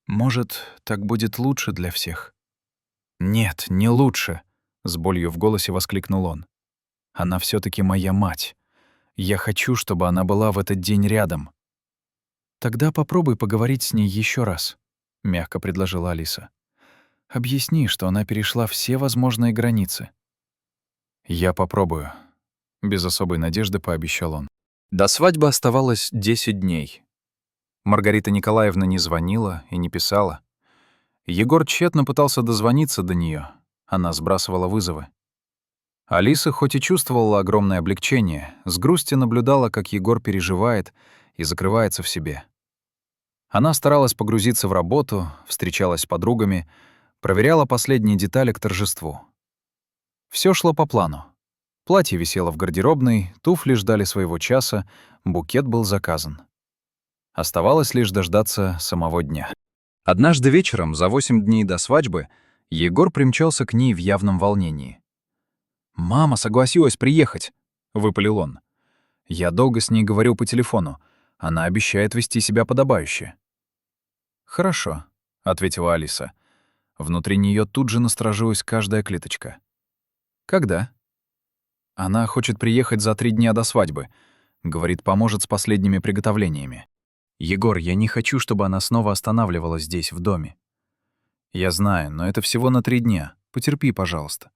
«Может, так будет лучше для всех?» «Нет, не лучше», — с болью в голосе воскликнул он. «Она все таки моя мать. Я хочу, чтобы она была в этот день рядом». «Тогда попробуй поговорить с ней еще раз», — мягко предложила Алиса. «Объясни, что она перешла все возможные границы». «Я попробую», — без особой надежды пообещал он. До свадьбы оставалось 10 дней. Маргарита Николаевна не звонила и не писала. Егор тщетно пытался дозвониться до нее. Она сбрасывала вызовы. Алиса хоть и чувствовала огромное облегчение, с грустью наблюдала, как Егор переживает и закрывается в себе. Она старалась погрузиться в работу, встречалась с подругами, проверяла последние детали к торжеству. Все шло по плану. Платье висело в гардеробной, туфли ждали своего часа, букет был заказан. Оставалось лишь дождаться самого дня. Однажды вечером, за 8 дней до свадьбы, Егор примчался к ней в явном волнении. «Мама согласилась приехать», — выпалил он. «Я долго с ней говорил по телефону. Она обещает вести себя подобающе». «Хорошо», — ответила Алиса. Внутри нее тут же насторожилась каждая клеточка. «Когда?» «Она хочет приехать за 3 дня до свадьбы. Говорит, поможет с последними приготовлениями. Егор, я не хочу, чтобы она снова останавливалась здесь, в доме. Я знаю, но это всего на 3 дня. Потерпи, пожалуйста.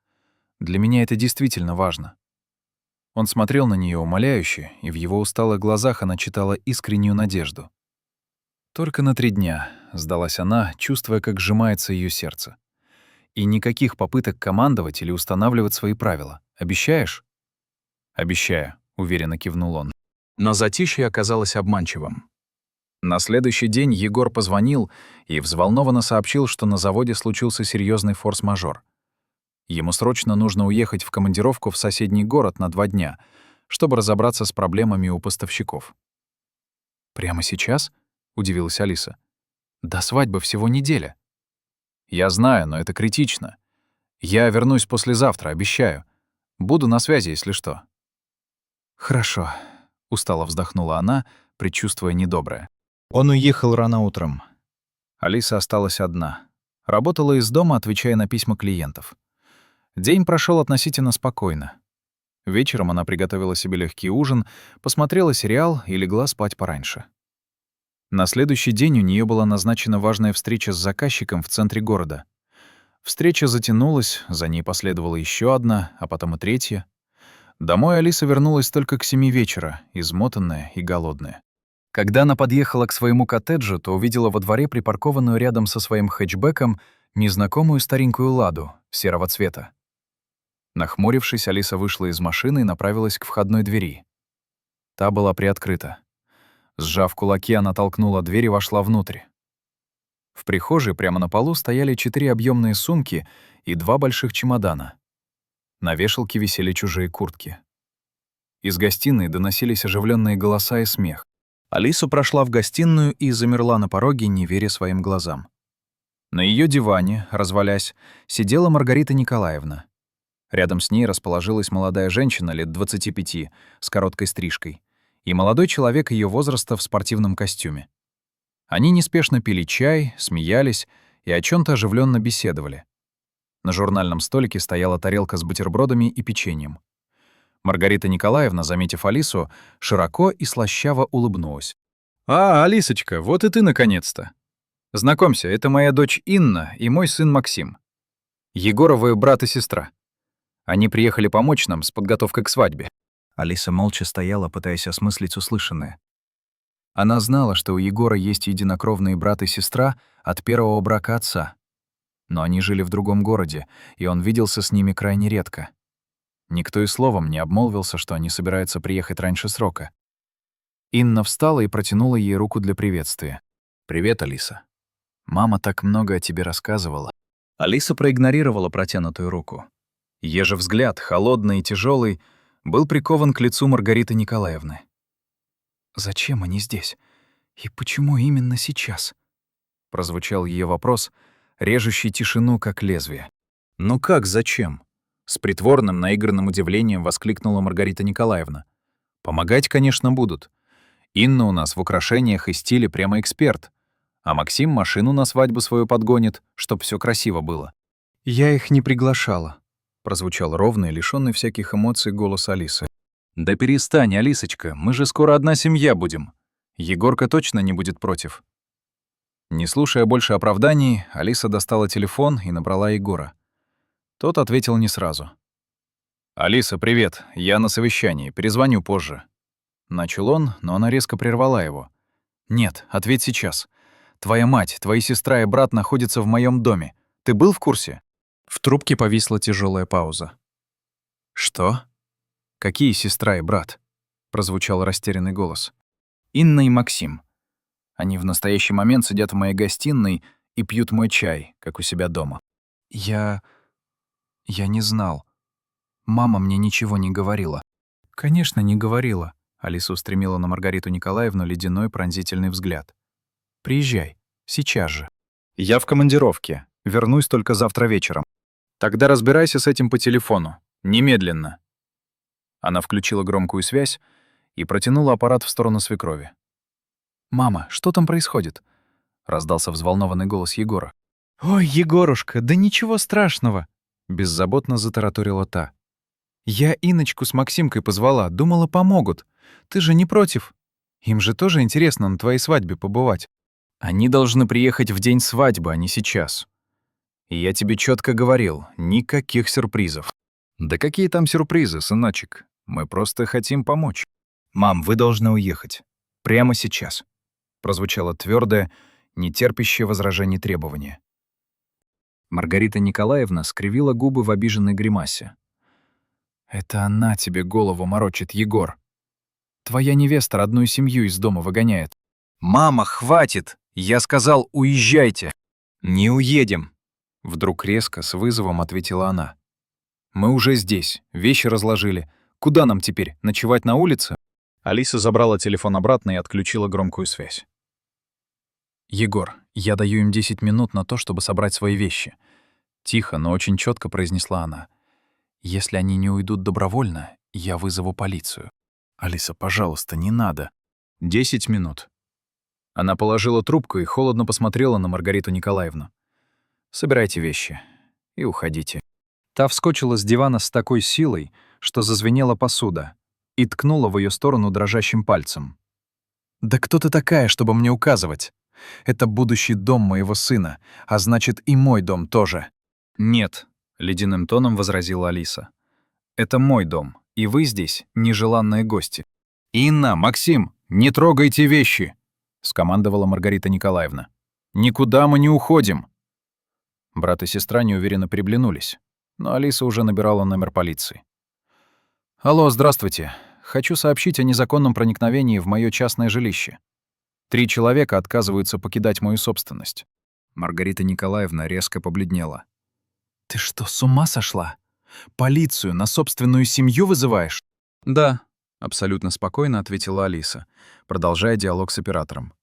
Для меня это действительно важно». Он смотрел на нее умоляюще, и в его усталых глазах она читала искреннюю надежду. «Только на 3 дня», — сдалась она, чувствуя, как сжимается ее сердце. «И никаких попыток командовать или устанавливать свои правила. Обещаешь?» «Обещаю», — уверенно кивнул он. Но затишье оказалось обманчивым. На следующий день Егор позвонил и взволнованно сообщил, что на заводе случился серьезный форс-мажор. Ему срочно нужно уехать в командировку в соседний город на 2 дня, чтобы разобраться с проблемами у поставщиков. «Прямо сейчас?» — удивилась Алиса. «До свадьбы всего неделя». «Я знаю, но это критично. Я вернусь послезавтра, обещаю. Буду на связи, если что». «Хорошо», — устало вздохнула она, предчувствуя недоброе. Он уехал рано утром. Алиса осталась одна. Работала из дома, отвечая на письма клиентов. День прошел относительно спокойно. Вечером она приготовила себе легкий ужин, посмотрела сериал и легла спать пораньше. На следующий день у нее была назначена важная встреча с заказчиком в центре города. Встреча затянулась, за ней последовала еще одна, а потом и третья. Домой Алиса вернулась только к 7 вечера, измотанная и голодная. Когда она подъехала к своему коттеджу, то увидела во дворе припаркованную рядом со своим хэтчбеком незнакомую старенькую «Ладу» серого цвета. Нахмурившись, Алиса вышла из машины и направилась к входной двери. Та была приоткрыта. Сжав кулаки, она толкнула дверь и вошла внутрь. В прихожей прямо на полу стояли 4 объемные сумки и 2 больших чемодана. На вешалке висели чужие куртки. Из гостиной доносились оживленные голоса и смех. Алиса прошла в гостиную и замерла на пороге, не веря своим глазам. На ее диване, развалясь, сидела Маргарита Николаевна. Рядом с ней расположилась молодая женщина лет 25 с короткой стрижкой и молодой человек ее возраста в спортивном костюме. Они неспешно пили чай, смеялись и о чем то оживленно беседовали. На журнальном столике стояла тарелка с бутербродами и печеньем. Маргарита Николаевна, заметив Алису, широко и слащаво улыбнулась. «А, Алисочка, вот и ты наконец-то. Знакомься, это моя дочь Инна и мой сын Максим». Егоровы брат и сестра. Они приехали помочь нам с подготовкой к свадьбе». Алиса молча стояла, пытаясь осмыслить услышанное. Она знала, что у Егора есть единокровные брат и сестра от первого брака отца. Но они жили в другом городе, и он виделся с ними крайне редко. Никто и словом не обмолвился, что они собираются приехать раньше срока. Инна встала и протянула ей руку для приветствия. «Привет, Алиса. Мама так много о тебе рассказывала». Алиса проигнорировала протянутую руку. Еже взгляд, холодный и тяжелый, был прикован к лицу Маргариты Николаевны. «Зачем они здесь? И почему именно сейчас?» Прозвучал ее вопрос, режущий тишину, как лезвие. «Ну как зачем?» С притворным, наигранным удивлением воскликнула Маргарита Николаевна. «Помогать, конечно, будут. Инна у нас в украшениях и стиле прямо эксперт. А Максим машину на свадьбу свою подгонит, чтоб все красиво было». «Я их не приглашала», — прозвучал ровный, лишённый всяких эмоций голос Алисы. «Да перестань, Алисочка, мы же скоро одна семья будем. Егорка точно не будет против». Не слушая больше оправданий, Алиса достала телефон и набрала Егора. Тот ответил не сразу. «Алиса, привет, я на совещании, перезвоню позже». Начал он, но она резко прервала его. «Нет, ответь сейчас. Твоя мать, твои сестра и брат находятся в моем доме. Ты был в курсе?» В трубке повисла тяжелая пауза. «Что? Какие сестра и брат?» — прозвучал растерянный голос. «Инна и Максим. Они в настоящий момент сидят в моей гостиной и пьют мой чай, как у себя дома». Я не знал. Мама мне ничего не говорила». «Конечно, не говорила», — Алиса устремила на Маргариту Николаевну ледяной пронзительный взгляд. «Приезжай. Сейчас же». «Я в командировке. Вернусь только завтра вечером». «Тогда разбирайся с этим по телефону. Немедленно». Она включила громкую связь и протянула аппарат в сторону свекрови. «Мама, что там происходит?» — раздался взволнованный голос Егора. «Ой, Егорушка, да ничего страшного!» — беззаботно затараторила та. «Я Инночку с Максимкой позвала, думала, помогут. Ты же не против? Им же тоже интересно на твоей свадьбе побывать. Они должны приехать в день свадьбы, а не сейчас. И я тебе четко говорил, никаких сюрпризов». «Да какие там сюрпризы, сыночек? Мы просто хотим помочь». «Мам, вы должны уехать. Прямо сейчас», — прозвучало твердое, нетерпящее возражений требование. Маргарита Николаевна скривила губы в обиженной гримасе. «Это она тебе голову морочит, Егор. Твоя невеста родную семью из дома выгоняет». «Мама, хватит! Я сказал, уезжайте!» «Не уедем!» Вдруг резко, с вызовом ответила она. «Мы уже здесь, вещи разложили. Куда нам теперь, ночевать на улице?» Алиса забрала телефон обратно и отключила громкую связь. «Егор, я даю им 10 минут на то, чтобы собрать свои вещи». Тихо, но очень четко произнесла она. «Если они не уйдут добровольно, я вызову полицию». «Алиса, пожалуйста, не надо». 10 минут». Она положила трубку и холодно посмотрела на Маргариту Николаевну. «Собирайте вещи и уходите». Та вскочила с дивана с такой силой, что зазвенела посуда, и ткнула в ее сторону дрожащим пальцем. «Да кто ты такая, чтобы мне указывать? Это будущий дом моего сына, а значит, и мой дом тоже». «Нет», — ледяным тоном возразила Алиса. «Это мой дом, и вы здесь нежеланные гости». «Инна, Максим, не трогайте вещи!» — скомандовала Маргарита Николаевна. «Никуда мы не уходим!» Брат и сестра неуверенно приглянулись, но Алиса уже набирала номер полиции. «Алло, здравствуйте. Хочу сообщить о незаконном проникновении в моё частное жилище. 3 человека отказываются покидать мою собственность». Маргарита Николаевна резко побледнела. «Ты что, с ума сошла? Полицию на собственную семью вызываешь?» «Да», — абсолютно спокойно ответила Алиса, продолжая диалог с оператором.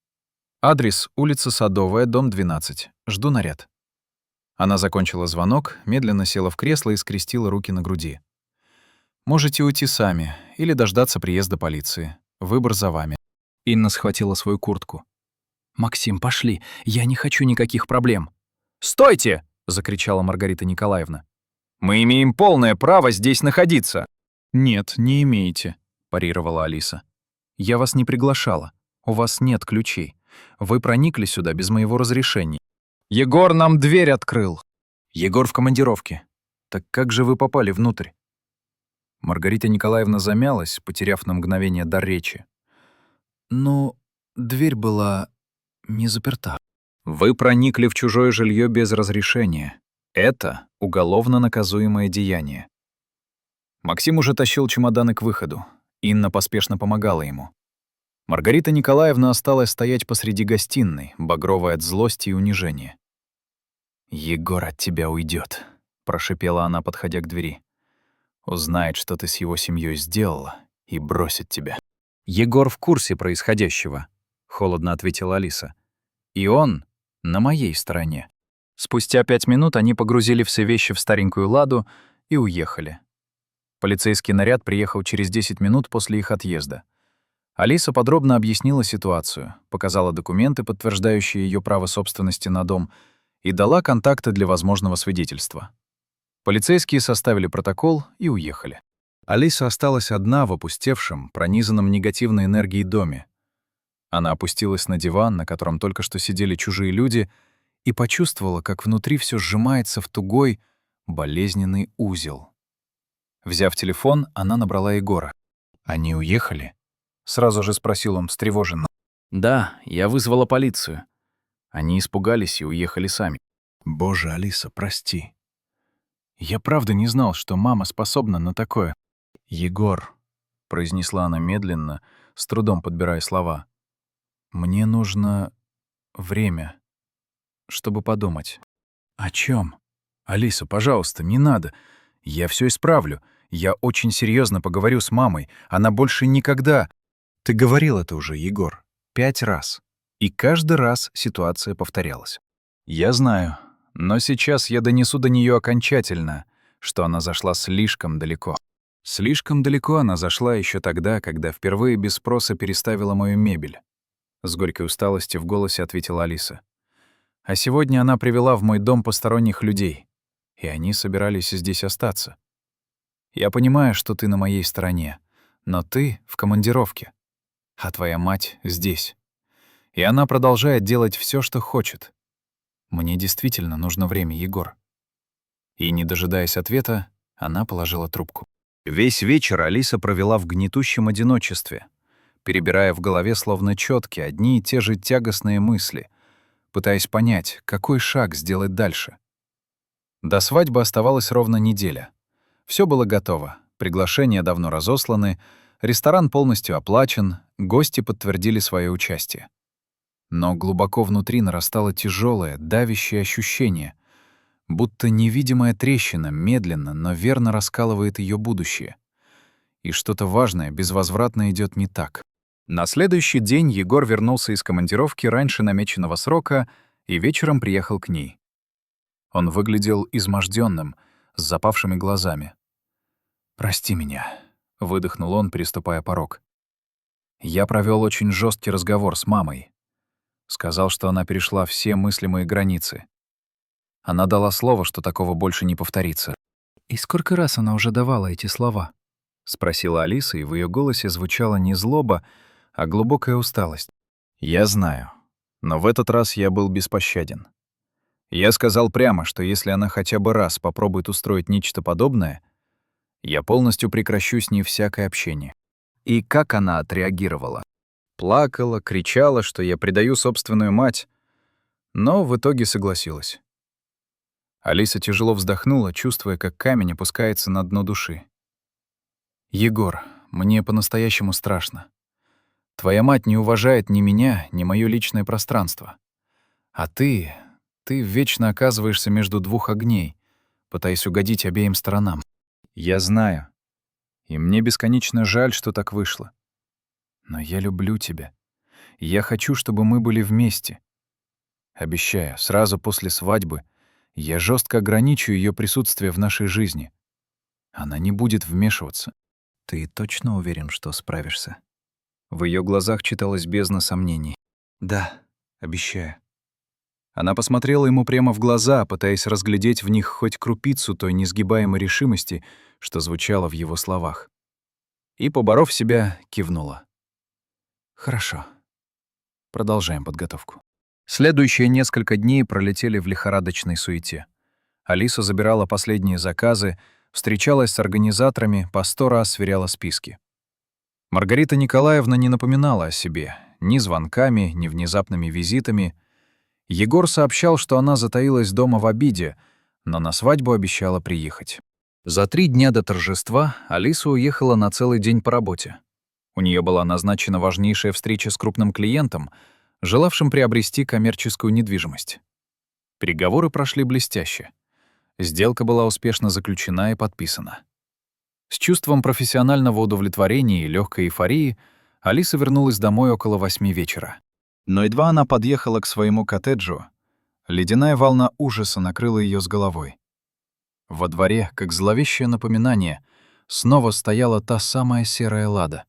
«Адрес — улица Садовая, дом 12. Жду наряд». Она закончила звонок, медленно села в кресло и скрестила руки на груди. «Можете уйти сами или дождаться приезда полиции. Выбор за вами». Инна схватила свою куртку. «Максим, пошли, я не хочу никаких проблем». «Стойте!» — закричала Маргарита Николаевна. «Мы имеем полное право здесь находиться». «Нет, не имеете», — парировала Алиса. «Я вас не приглашала. У вас нет ключей. Вы проникли сюда без моего разрешения». «Егор нам дверь открыл». Егор в командировке. Так как же вы попали внутрь? Маргарита Николаевна замялась, потеряв на мгновение дар речи. Ну, дверь была не заперта. Вы проникли в чужое жилье без разрешения. Это уголовно наказуемое деяние. Максим уже тащил чемоданы к выходу. Инна поспешно помогала ему. Маргарита Николаевна осталась стоять посреди гостиной, багровая от злости и унижения. «Егор от тебя уйдет, прошипела она, подходя к двери. «Узнает, что ты с его семьей сделала, и бросит тебя». «Егор в курсе происходящего», — холодно ответила Алиса. «И он на моей стороне». Спустя 5 минут они погрузили все вещи в старенькую «Ладу» и уехали. Полицейский наряд приехал через 10 минут после их отъезда. Алиса подробно объяснила ситуацию, показала документы, подтверждающие ее право собственности на дом, и дала контакты для возможного свидетельства. Полицейские составили протокол и уехали. Алиса осталась одна в опустевшем, пронизанном негативной энергией доме. Она опустилась на диван, на котором только что сидели чужие люди, и почувствовала, как внутри все сжимается в тугой, болезненный узел. Взяв телефон, она набрала Егора. «Они уехали?» — сразу же спросил он встревоженно. «Да, я вызвала полицию. Они испугались и уехали сами». «Боже, Алиса, прости. Я правда не знал, что мама способна на такое». «Егор», — произнесла она медленно, с трудом подбирая слова, — «мне нужно время, чтобы подумать». «О чем? Алиса, пожалуйста, не надо. Я все исправлю. Я очень серьезно поговорю с мамой. Она больше никогда...» «Ты говорил это уже, Егор, 5 раз. И каждый раз ситуация повторялась. Я знаю, но сейчас я донесу до нее окончательно, что она зашла слишком далеко. Слишком далеко она зашла еще тогда, когда впервые без спроса переставила мою мебель. С горькой усталостью в голосе ответила Алиса. А сегодня она привела в мой дом посторонних людей, и они собирались здесь остаться. Я понимаю, что ты на моей стороне, но ты в командировке, а твоя мать здесь. И она продолжает делать все, что хочет. Мне действительно нужно время, Егор». И, не дожидаясь ответа, она положила трубку. Весь вечер Алиса провела в гнетущем одиночестве, перебирая в голове словно чётки одни и те же тягостные мысли, пытаясь понять, какой шаг сделать дальше. До свадьбы оставалась ровно неделя. Всё было готово, приглашения давно разосланы, ресторан полностью оплачен, гости подтвердили своё участие. Но глубоко внутри нарастало тяжелое, давящее ощущение, будто невидимая трещина медленно, но верно раскалывает ее будущее. И что-то важное безвозвратно идет не так. На следующий день Егор вернулся из командировки раньше намеченного срока и вечером приехал к ней. Он выглядел изможденным, с запавшими глазами. «Прости меня», — выдохнул он, переступая порог. «Я провел очень жесткий разговор с мамой. Сказал, что она перешла все мыслимые границы. Она дала слово, что такого больше не повторится». «И сколько раз она уже давала эти слова?» — спросила Алиса, и в ее голосе звучала не злоба, а глубокая усталость. «Я знаю, но в этот раз я был беспощаден. Я сказал прямо, что если она хотя бы раз попробует устроить нечто подобное, я полностью прекращу с ней всякое общение». И как она отреагировала? Плакала, кричала, что я предаю собственную мать, но в итоге согласилась. Алиса тяжело вздохнула, чувствуя, как камень опускается на дно души. «Егор, мне по-настоящему страшно. Твоя мать не уважает ни меня, ни моё личное пространство. А ты вечно оказываешься между двух огней, пытаясь угодить обеим сторонам. Я знаю. И мне бесконечно жаль, что так вышло. Но я люблю тебя. Я хочу, чтобы мы были вместе. Обещаю, сразу после свадьбы я жестко ограничу ее присутствие в нашей жизни. Она не будет вмешиваться. Ты точно уверен, что справишься?» В ее глазах читалась бездна сомнений. «Да, обещаю». Она посмотрела ему прямо в глаза, пытаясь разглядеть в них хоть крупицу той несгибаемой решимости, что звучало в его словах. И, поборов себя, кивнула. «Хорошо. Продолжаем подготовку». Следующие несколько дней пролетели в лихорадочной суете. Алиса забирала последние заказы, встречалась с организаторами, по 100 раз сверяла списки. Маргарита Николаевна не напоминала о себе ни звонками, ни внезапными визитами. Егор сообщал, что она затаилась дома в обиде, но на свадьбу обещала приехать. За 3 дня до торжества Алиса уехала на целый день по работе. У нее была назначена важнейшая встреча с крупным клиентом, желавшим приобрести коммерческую недвижимость. Переговоры прошли блестяще. Сделка была успешно заключена и подписана. С чувством профессионального удовлетворения и легкой эйфории Алиса вернулась домой около 8 вечера. Но едва она подъехала к своему коттеджу, ледяная волна ужаса накрыла ее с головой. Во дворе, как зловещее напоминание, снова стояла та самая серая лада.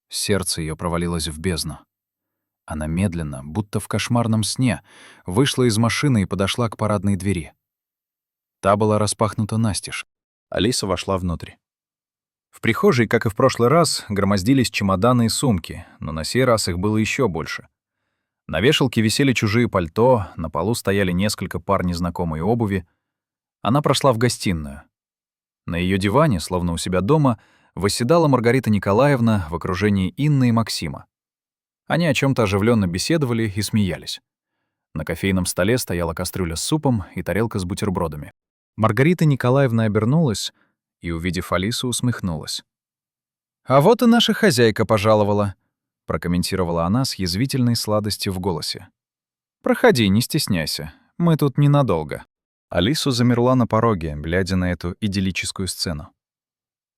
Сердце ее провалилось в бездну. Она медленно, будто в кошмарном сне, вышла из машины и подошла к парадной двери. Та была распахнута настежь. Алиса вошла внутрь. В прихожей, как и в прошлый раз, громоздились чемоданы и сумки, но на сей раз их было еще больше. На вешалке висели чужие пальто, на полу стояли несколько пар незнакомой обуви. Она прошла в гостиную. На ее диване, словно у себя дома, восседала Маргарита Николаевна в окружении Инны и Максима. Они о чем то оживленно беседовали и смеялись. На кофейном столе стояла кастрюля с супом и тарелка с бутербродами. Маргарита Николаевна обернулась и, увидев Алису, усмехнулась. «А вот и наша хозяйка пожаловала», — прокомментировала она с язвительной сладостью в голосе. «Проходи, не стесняйся, мы тут ненадолго». Алису замерла на пороге, глядя на эту идиллическую сцену.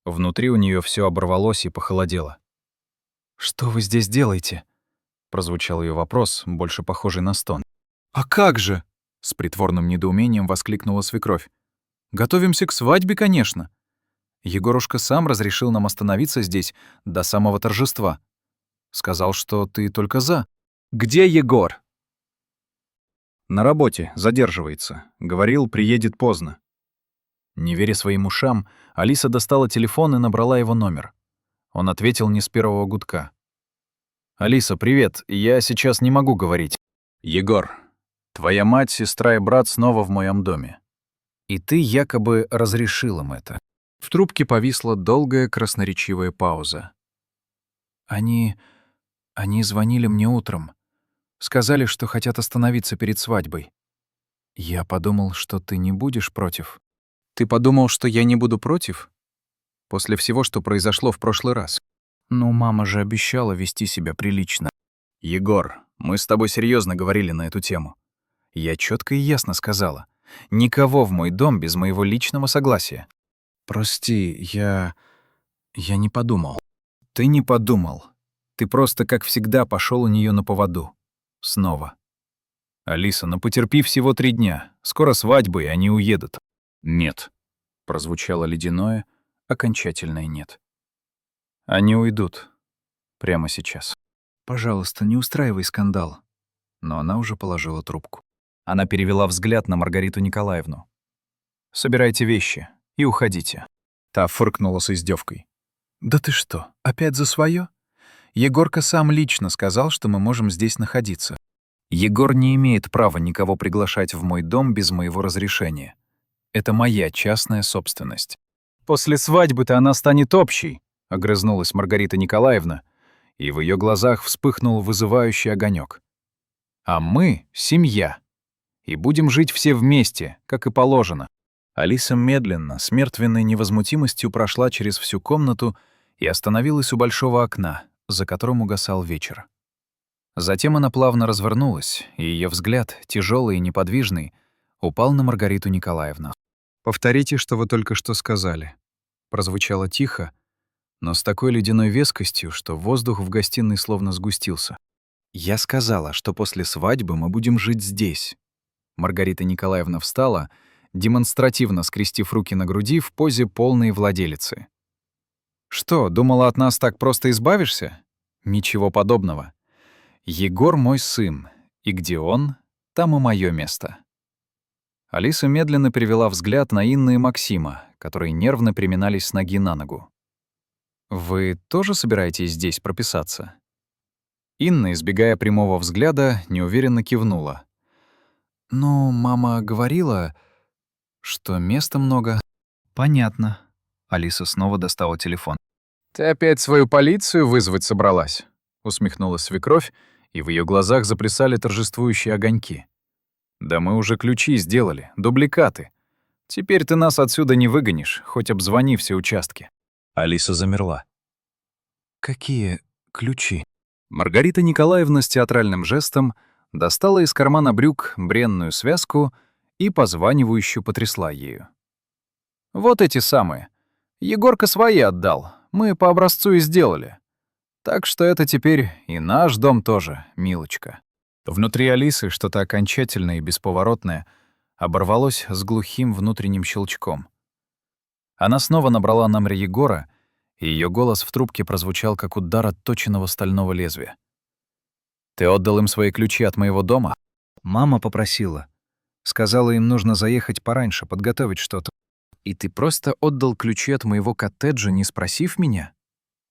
Внутри у нее все оборвалось и похолодело. «Что вы здесь делаете?» — прозвучал ее вопрос, больше похожий на стон. «А как же?» — с притворным недоумением воскликнула свекровь. «Готовимся к свадьбе, конечно. Егорушка сам разрешил нам остановиться здесь до самого торжества. Сказал, что ты только за». «Где Егор?» «На работе, задерживается. Говорил, приедет поздно». Не веря своим ушам, Алиса достала телефон и набрала его номер. Он ответил не с первого гудка. «Алиса, привет. Я сейчас не могу говорить. Егор, твоя мать, сестра и брат снова в моем доме. И ты якобы разрешил им это». В трубке повисла долгая красноречивая пауза. Они звонили мне утром. Сказали, что хотят остановиться перед свадьбой. Я подумал, что ты не будешь против. Ты подумал, что я не буду против? После всего, что произошло в прошлый раз. Ну, мама же обещала вести себя прилично. Егор, мы с тобой серьезно говорили на эту тему. Я четко и ясно сказала. Никого в мой дом без моего личного согласия. Прости, я не подумал. Ты не подумал. Ты просто, как всегда, пошел у нее на поводу. Снова. Алиса, ну потерпи всего 3 дня. Скоро свадьба, и они уедут. Нет. Прозвучало ледяное, окончательное нет. Они уйдут. Прямо сейчас. Пожалуйста, не устраивай скандал. Но она уже положила трубку. Она перевела взгляд на Маргариту Николаевну. «Собирайте вещи и уходите». Та фыркнула с издевкой. «Да ты что, опять за свое? Егорка сам лично сказал, что мы можем здесь находиться. Егор не имеет права никого приглашать в мой дом без моего разрешения. Это моя частная собственность». «После свадьбы-то она станет общей», — огрызнулась Маргарита Николаевна, и в ее глазах вспыхнул вызывающий огонек. «А мы — семья, и будем жить все вместе, как и положено». Алиса медленно, с мертвенной невозмутимостью прошла через всю комнату и остановилась у большого окна, за которым угасал вечер. Затем она плавно развернулась, и ее взгляд, тяжелый и неподвижный, упал на Маргариту Николаевну. «Повторите, что вы только что сказали». Прозвучало тихо, но с такой ледяной вескостью, что воздух в гостиной словно сгустился. «Я сказала, что после свадьбы мы будем жить здесь». Маргарита Николаевна встала, демонстративно скрестив руки на груди в позе полной владелицы. «Что, думала, от нас так просто избавишься? Ничего подобного. Егор мой сын, и где он, там и моё место». Алиса медленно перевела взгляд на Инну и Максима, которые нервно переминались с ноги на ногу. «Вы тоже собираетесь здесь прописаться?» Инна, избегая прямого взгляда, неуверенно кивнула. «Ну, мама говорила...» Что места много? Понятно. Алиса снова достала телефон. «Ты опять свою полицию вызвать собралась?» — усмехнулась свекровь, и в ее глазах заплясали торжествующие огоньки. «Да мы уже ключи сделали, дубликаты. Теперь ты нас отсюда не выгонишь, хоть обзвони все участки». Алиса замерла. «Какие ключи?» Маргарита Николаевна с театральным жестом достала из кармана брюк бренную связку и позванивающую потрясла ею. «Вот эти самые. Егорка свои отдал. Мы по образцу и сделали. Так что это теперь и наш дом тоже, милочка». Внутри Алисы что-то окончательное и бесповоротное оборвалось с глухим внутренним щелчком. Она снова набрала номер Егора, и ее голос в трубке прозвучал, как удар отточенного стального лезвия. «Ты отдал им свои ключи от моего дома?» «Мама попросила. Сказала, им нужно заехать пораньше, подготовить что-то. И ты просто отдал ключи от моего коттеджа, не спросив меня?»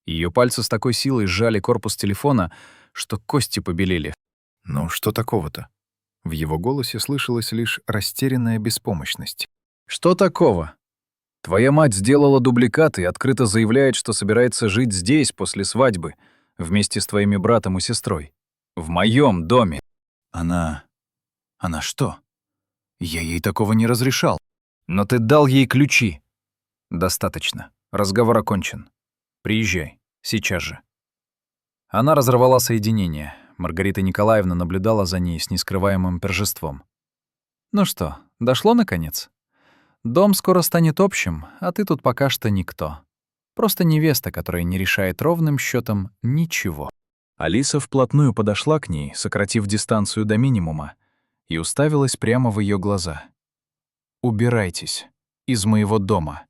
Ее пальцы с такой силой сжали корпус телефона, что кости побелели. «Ну, что такого-то?» В его голосе слышалась лишь растерянная беспомощность. «Что такого? Твоя мать сделала дубликат и открыто заявляет, что собирается жить здесь после свадьбы, вместе с твоими братом и сестрой. В моем доме. Она что? Я ей такого не разрешал. Но ты дал ей ключи. Достаточно. Разговор окончен. Приезжай. Сейчас же». Она разорвала соединение. Маргарита Николаевна наблюдала за ней с нескрываемым торжеством. «Ну что, дошло наконец? Дом скоро станет общим, а ты тут пока что никто. Просто невеста, которая не решает ровным счетом ничего». Алиса вплотную подошла к ней, сократив дистанцию до минимума, и уставилась прямо в ее глаза. «Убирайтесь из моего дома.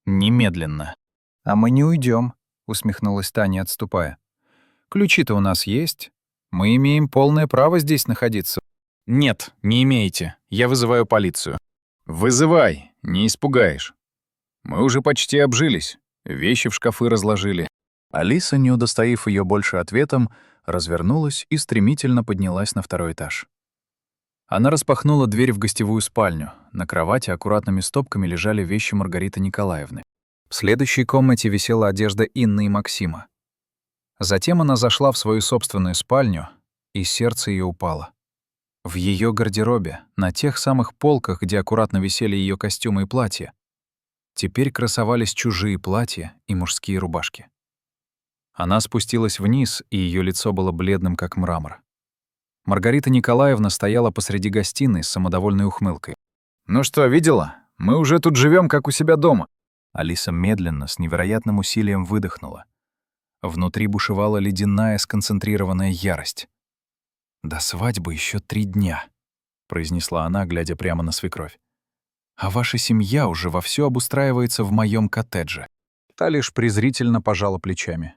Немедленно». «А мы не уйдем, усмехнулась Таня, отступая. «Ключи-то у нас есть. Мы имеем полное право здесь находиться». «Нет, не имеете. Я вызываю полицию». «Вызывай, не испугаешь. Мы уже почти обжились, вещи в шкафы разложили». Алиса, не удостоив ее больше ответом, развернулась и стремительно поднялась на второй этаж. Она распахнула дверь в гостевую спальню. На кровати аккуратными стопками лежали вещи Маргариты Николаевны. В следующей комнате висела одежда Инны и Максима. Затем она зашла в свою собственную спальню, и сердце ее упало. В ее гардеробе, на тех самых полках, где аккуратно висели ее костюмы и платья, теперь красовались чужие платья и мужские рубашки. Она спустилась вниз, и ее лицо было бледным, как мрамор. Маргарита Николаевна стояла посреди гостиной с самодовольной ухмылкой. «Ну что, видела? Мы уже тут живем, как у себя дома». Алиса медленно, с невероятным усилием выдохнула. Внутри бушевала ледяная сконцентрированная ярость. «До свадьбы еще 3 дня», — произнесла она, глядя прямо на свекровь. «А ваша семья уже вовсю обустраивается в моем коттедже». Та лишь презрительно пожала плечами.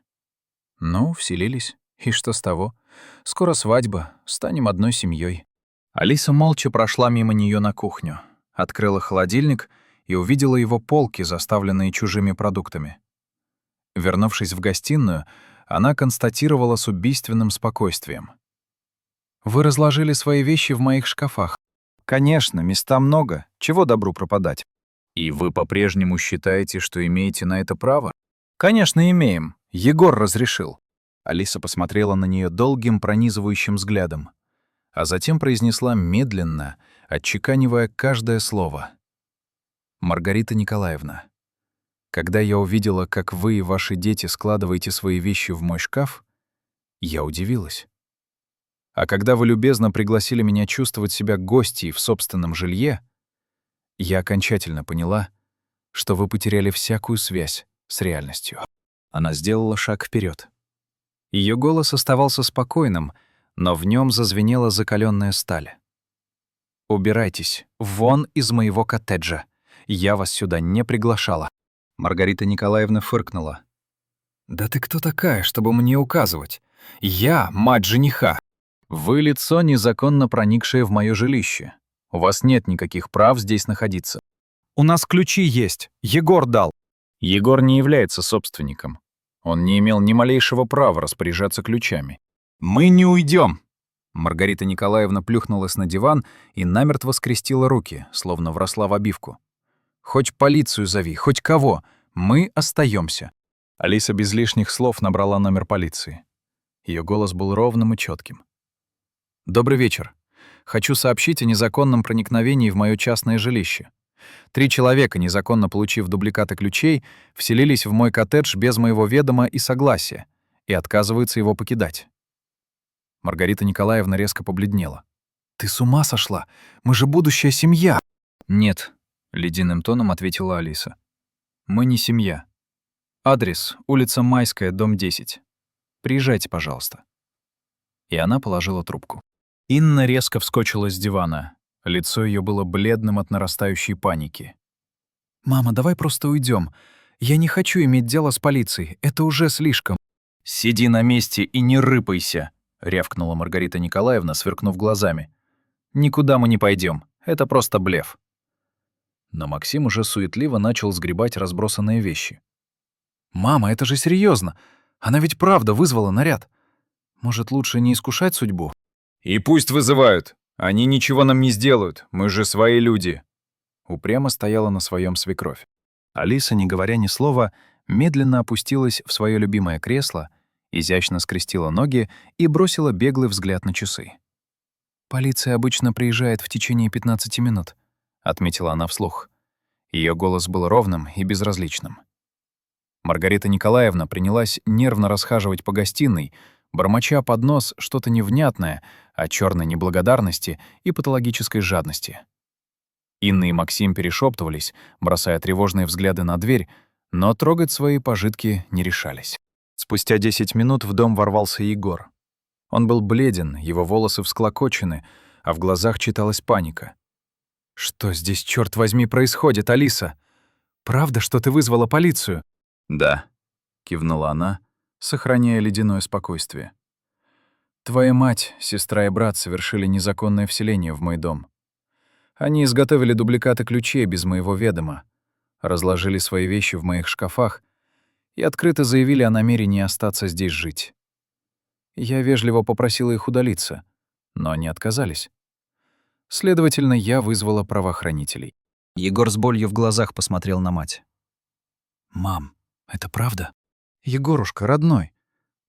«Ну, вселились. И что с того? Скоро свадьба, станем одной семьей. Алиса молча прошла мимо нее на кухню, открыла холодильник и увидела его полки, заставленные чужими продуктами. Вернувшись в гостиную, она констатировала с убийственным спокойствием. «Вы разложили свои вещи в моих шкафах. Конечно, места много, чего добру пропадать. И вы по-прежнему считаете, что имеете на это право?» «Конечно, имеем. Егор разрешил». Алиса посмотрела на нее долгим пронизывающим взглядом, а затем произнесла медленно, отчеканивая каждое слово. «Маргарита Николаевна, когда я увидела, как вы и ваши дети складываете свои вещи в мой шкаф, я удивилась. А когда вы любезно пригласили меня чувствовать себя гостьей в собственном жилье, я окончательно поняла, что вы потеряли всякую связь с реальностью». Она сделала шаг вперед. Ее голос оставался спокойным, но в нем зазвенела закаленная сталь. «Убирайтесь, вон из моего коттеджа. Я вас сюда не приглашала». Маргарита Николаевна фыркнула. «Да ты кто такая, чтобы мне указывать? Я мать жениха. Вы лицо, незаконно проникшее в мое жилище. У вас нет никаких прав здесь находиться. У нас ключи есть, Егор дал». Егор не является собственником. Он не имел ни малейшего права распоряжаться ключами. «Мы не уйдем. Маргарита Николаевна плюхнулась на диван и намертво скрестила руки, словно вросла в обивку. «Хоть полицию зови, хоть кого. Мы остаемся. Алиса без лишних слов набрала номер полиции. Ее голос был ровным и четким. «Добрый вечер. Хочу сообщить о незаконном проникновении в мое частное жилище. 3 человека, незаконно получив дубликаты ключей, вселились в мой коттедж без моего ведома и согласия и отказываются его покидать». Маргарита Николаевна резко побледнела. «Ты с ума сошла? Мы же будущая семья!» «Нет», — ледяным тоном ответила Алиса. «Мы не семья. Адрес — улица Майская, дом 10. Приезжайте, пожалуйста». И она положила трубку. Инна резко вскочила с дивана. Лицо ее было бледным от нарастающей паники. «Мама, давай просто уйдем. Я не хочу иметь дело с полицией. Это уже слишком». «Сиди на месте и не рыпайся», — рявкнула Маргарита Николаевна, сверкнув глазами. «Никуда мы не пойдем. Это просто блеф». Но Максим уже суетливо начал сгребать разбросанные вещи. «Мама, это же серьезно. Она ведь правда вызвала наряд. Может, лучше не искушать судьбу?» «И пусть вызывают. Они ничего нам не сделают. Мы же свои люди». Упрямо стояла на своем свекровь. Алиса, не говоря ни слова, медленно опустилась в свое любимое кресло, изящно скрестила ноги и бросила беглый взгляд на часы. «Полиция обычно приезжает в течение 15 минут», — отметила она вслух. Ее голос был ровным и безразличным. Маргарита Николаевна принялась нервно расхаживать по гостиной, бормоча под нос что-то невнятное о черной неблагодарности и патологической жадности. Инна и Максим перешептывались, бросая тревожные взгляды на дверь, но трогать свои пожитки не решались. Спустя 10 минут в дом ворвался Егор. Он был бледен, его волосы всклокочены, а в глазах читалась паника. «Что здесь, черт возьми, происходит, Алиса? Правда, что ты вызвала полицию?» «Да», — кивнула она, сохраняя ледяное спокойствие. «Твоя мать, сестра и брат совершили незаконное вселение в мой дом. Они изготовили дубликаты ключей без моего ведома, разложили свои вещи в моих шкафах и открыто заявили о намерении остаться здесь жить. Я вежливо попросила их удалиться, но они отказались. Следовательно, я вызвала правоохранителей». Егор с болью в глазах посмотрел на мать. «Мам, это правда? Егорушка, родной,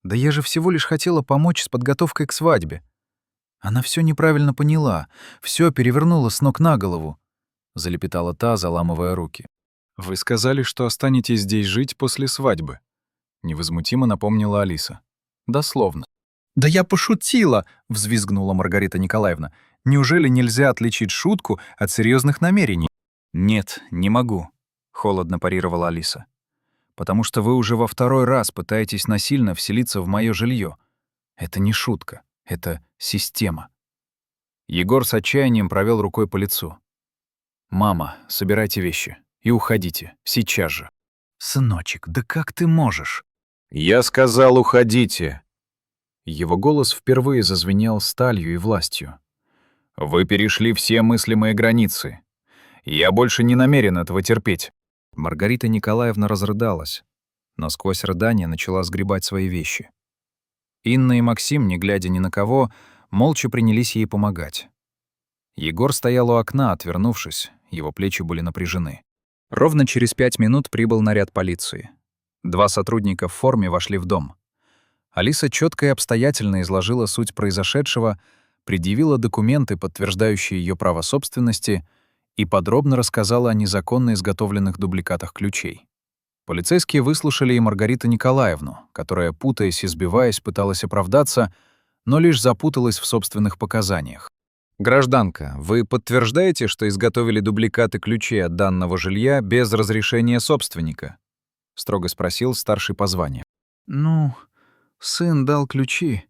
да я же всего лишь хотела помочь с подготовкой к свадьбе. Она все неправильно поняла, все перевернула с ног на голову», — залепетала та, заламывая руки. «Вы сказали, что останетесь здесь жить после свадьбы», — невозмутимо напомнила Алиса. «Дословно». «Да я пошутила!» — взвизгнула Маргарита Николаевна. «Неужели нельзя отличить шутку от серьезных намерений?» «Нет, не могу», — холодно парировала Алиса. «Потому что вы уже во 2-й раз пытаетесь насильно вселиться в моё жилье. Это не шутка, это система». Егор с отчаянием провел рукой по лицу. «Мама, собирайте вещи и уходите, сейчас же». «Сыночек, да как ты можешь?» «Я сказал, уходите». Его голос впервые зазвенел сталью и властью. «Вы перешли все мыслимые границы. Я больше не намерен этого терпеть». Маргарита Николаевна разрыдалась, но сквозь рыдания начала сгребать свои вещи. Инна и Максим, не глядя ни на кого, молча принялись ей помогать. Егор стоял у окна, отвернувшись, его плечи были напряжены. Ровно через 5 минут прибыл наряд полиции. 2 сотрудника в форме вошли в дом. Алиса четко и обстоятельно изложила суть произошедшего, предъявила документы, подтверждающие ее право собственности, и подробно рассказала о незаконно изготовленных дубликатах ключей. Полицейские выслушали и Маргариту Николаевну, которая, путаясь и сбиваясь, пыталась оправдаться, но лишь запуталась в собственных показаниях. «Гражданка, вы подтверждаете, что изготовили дубликаты ключей от данного жилья без разрешения собственника?» — строго спросил старший по званию. «Ну, сын дал ключи.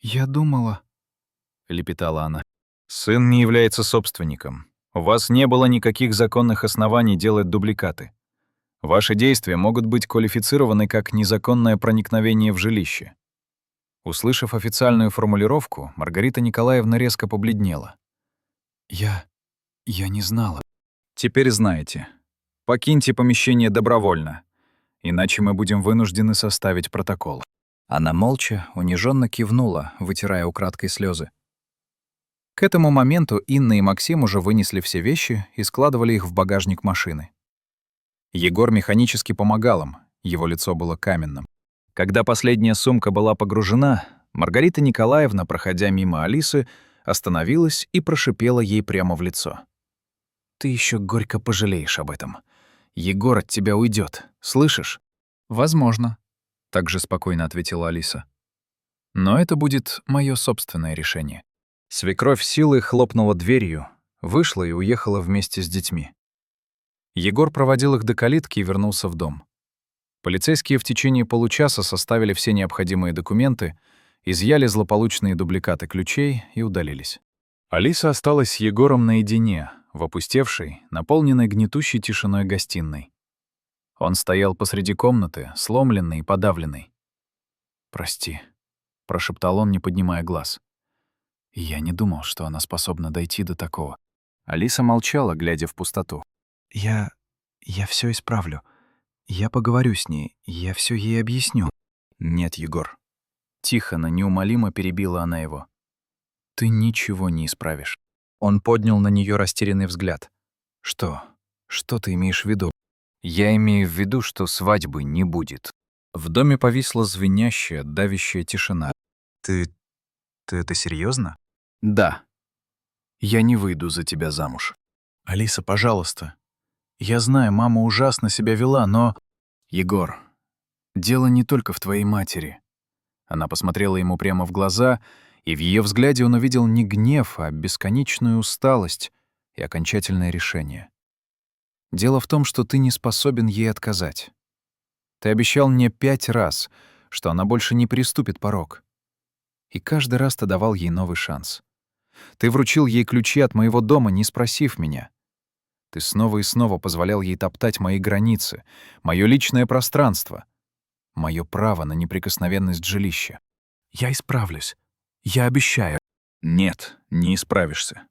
Я думала...» — лепетала она. «Сын не является собственником. У вас не было никаких законных оснований делать дубликаты. Ваши действия могут быть квалифицированы как незаконное проникновение в жилище». Услышав официальную формулировку, Маргарита Николаевна резко побледнела. Я не знала». «Теперь знаете. Покиньте помещение добровольно, иначе мы будем вынуждены составить протокол». Она молча, униженно кивнула, вытирая украдкой слезы. К этому моменту Инна и Максим уже вынесли все вещи и складывали их в багажник машины. Егор механически помогал им, его лицо было каменным. Когда последняя сумка была погружена, Маргарита Николаевна, проходя мимо Алисы, остановилась и прошипела ей прямо в лицо. «Ты еще горько пожалеешь об этом. Егор от тебя уйдет, слышишь?» «Возможно», — также спокойно ответила Алиса. «Но это будет мое собственное решение». Свекровь силой хлопнула дверью, вышла и уехала вместе с детьми. Егор проводил их до калитки и вернулся в дом. Полицейские в течение получаса составили все необходимые документы, изъяли злополучные дубликаты ключей и удалились. Алиса осталась с Егором наедине, в опустевшей, наполненной гнетущей тишиной гостиной. Он стоял посреди комнаты, сломленный и подавленный. «Прости», — прошептал он, не поднимая глаз. «Я не думал, что она способна дойти до такого». Алиса молчала, глядя в пустоту. Я все исправлю. Я поговорю с ней, я все ей объясню». «Нет, Егор». Тихо, но неумолимо перебила она его. «Ты ничего не исправишь». Он поднял на нее растерянный взгляд. «Что? Что ты имеешь в виду?» «Я имею в виду, что свадьбы не будет». В доме повисла звенящая, давящая тишина. Ты это серьезно? «Да. Я не выйду за тебя замуж». «Алиса, пожалуйста. Я знаю, мама ужасно себя вела, но...» «Егор, дело не только в твоей матери». Она посмотрела ему прямо в глаза, и в ее взгляде он увидел не гнев, а бесконечную усталость и окончательное решение. «Дело в том, что ты не способен ей отказать. Ты обещал мне 5 раз, что она больше не переступит порог. И каждый раз ты давал ей новый шанс. Ты вручил ей ключи от моего дома, не спросив меня. Ты снова и снова позволял ей топтать мои границы, моё личное пространство, моё право на неприкосновенность жилища. Я исправлюсь. Я обещаю». «Нет, не исправишься.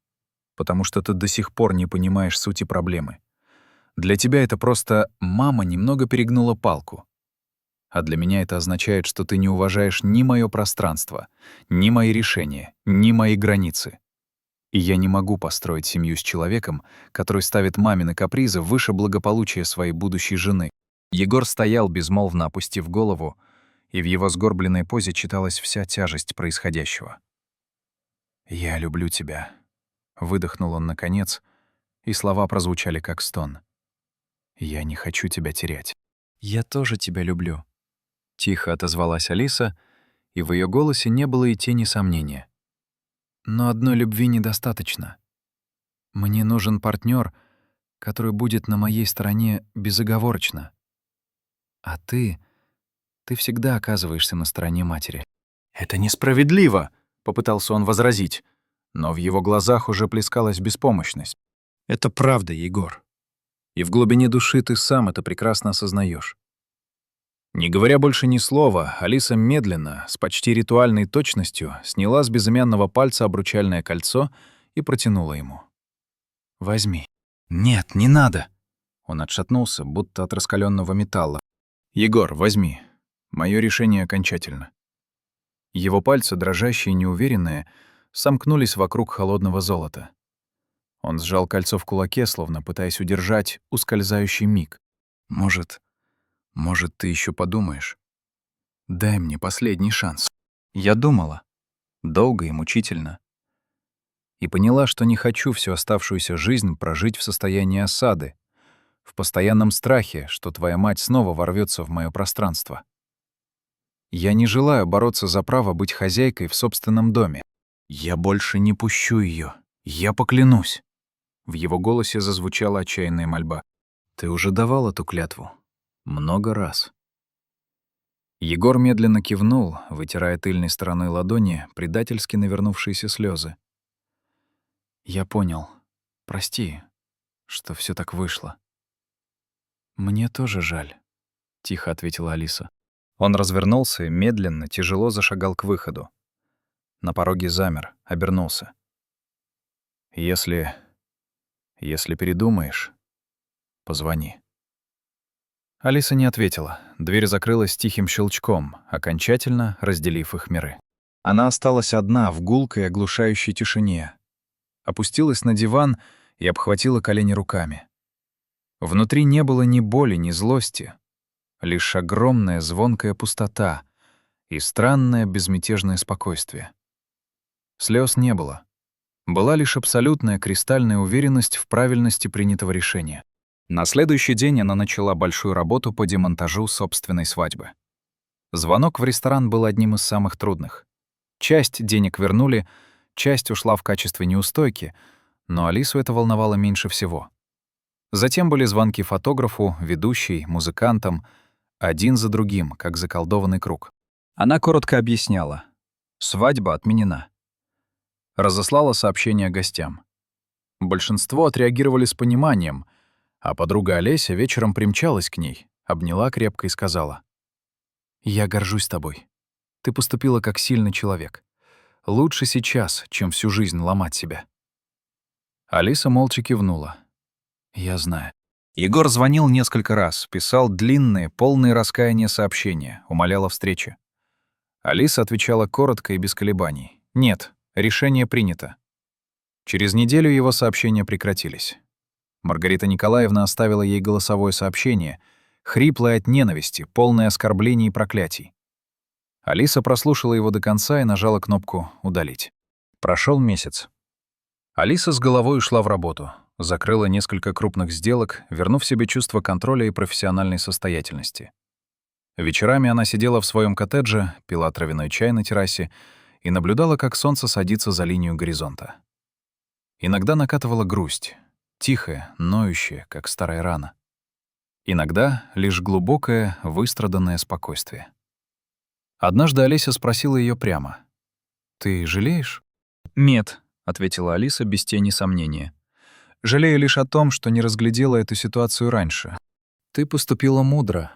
Потому что ты до сих пор не понимаешь сути проблемы. Для тебя это просто мама немного перегнула палку. А для меня это означает, что ты не уважаешь ни моё пространство, ни мои решения, ни мои границы. И я не могу построить семью с человеком, который ставит мамины капризы выше благополучия своей будущей жены». Егор стоял, безмолвно опустив голову, и в его сгорбленной позе читалась вся тяжесть происходящего. «Я люблю тебя», — выдохнул он наконец, и слова прозвучали как стон. «Я не хочу тебя терять». «Я тоже тебя люблю», — тихо отозвалась Алиса, и в ее голосе не было и тени сомнения. «Но одной любви недостаточно. Мне нужен партнер, который будет на моей стороне безоговорочно. А ты всегда оказываешься на стороне матери». «Это несправедливо», — попытался он возразить, но в его глазах уже плескалась беспомощность. «Это правда, Егор. И в глубине души ты сам это прекрасно осознаешь». Не говоря больше ни слова, Алиса медленно, с почти ритуальной точностью, сняла с безымянного пальца обручальное кольцо и протянула ему. «Возьми». «Нет, не надо». Он отшатнулся, будто от раскаленного металла. «Егор, возьми. Мое решение окончательно». Его пальцы, дрожащие и неуверенные, сомкнулись вокруг холодного золота. Он сжал кольцо в кулаке, словно пытаясь удержать ускользающий миг. Может, ты еще подумаешь? Дай мне последний шанс». Я думала. Долго и мучительно. И поняла, что не хочу всю оставшуюся жизнь прожить в состоянии осады, в постоянном страхе, что твоя мать снова ворвется в мое пространство. Я не желаю бороться за право быть хозяйкой в собственном доме. Я больше не пущу ее. Я поклянусь. В его голосе зазвучала отчаянная мольба. Ты уже давал эту клятву. Много раз. Егор медленно кивнул, вытирая тыльной стороной ладони предательски навернувшиеся слезы. «Я понял. Прости, что все так вышло». «Мне тоже жаль», — тихо ответила Алиса. Он развернулся и медленно, тяжело зашагал к выходу. На пороге замер, обернулся. Если передумаешь, позвони». Алиса не ответила. Дверь закрылась тихим щелчком, окончательно разделив их миры. Она осталась одна в гулкой, оглушающей тишине. Опустилась на диван и обхватила колени руками. Внутри не было ни боли, ни злости, лишь огромная звонкая пустота и странное безмятежное спокойствие. Слез не было. Была лишь абсолютная кристальная уверенность в правильности принятого решения. На следующий день она начала большую работу по демонтажу собственной свадьбы. Звонок в ресторан был одним из самых трудных. Часть денег вернули, часть ушла в качестве неустойки, но Алису это волновало меньше всего. Затем были звонки фотографу, ведущей, музыкантам, один за другим, как заколдованный круг. Она коротко объясняла. Свадьба отменена. Разослала сообщения гостям. Большинство отреагировали с пониманием, а подруга Олеся вечером примчалась к ней, обняла крепко и сказала: «Я горжусь тобой. Ты поступила как сильный человек. Лучше сейчас, чем всю жизнь ломать себя». Алиса молча кивнула. «Я знаю». Егор звонил несколько раз, писал длинные, полные раскаяния сообщения, умолял о встрече. Алиса отвечала коротко и без колебаний. «Нет, решение принято». Через неделю его сообщения прекратились. Маргарита Николаевна оставила ей голосовое сообщение, хриплое от ненависти, полное оскорблений и проклятий. Алиса прослушала его до конца и нажала кнопку «Удалить». Прошел месяц. Алиса с головой ушла в работу, закрыла несколько крупных сделок, вернув себе чувство контроля и профессиональной состоятельности. Вечерами она сидела в своем коттедже, пила травяной чай на террасе и наблюдала, как солнце садится за линию горизонта. Иногда накатывала грусть, тихая, ноющая, как старая рана. Иногда лишь глубокое, выстраданное спокойствие. Однажды Олеся спросила ее прямо: «Ты жалеешь?» «Нет», — ответила Алиса без тени сомнения. «Жалею лишь о том, что не разглядела эту ситуацию раньше. Ты поступила мудро.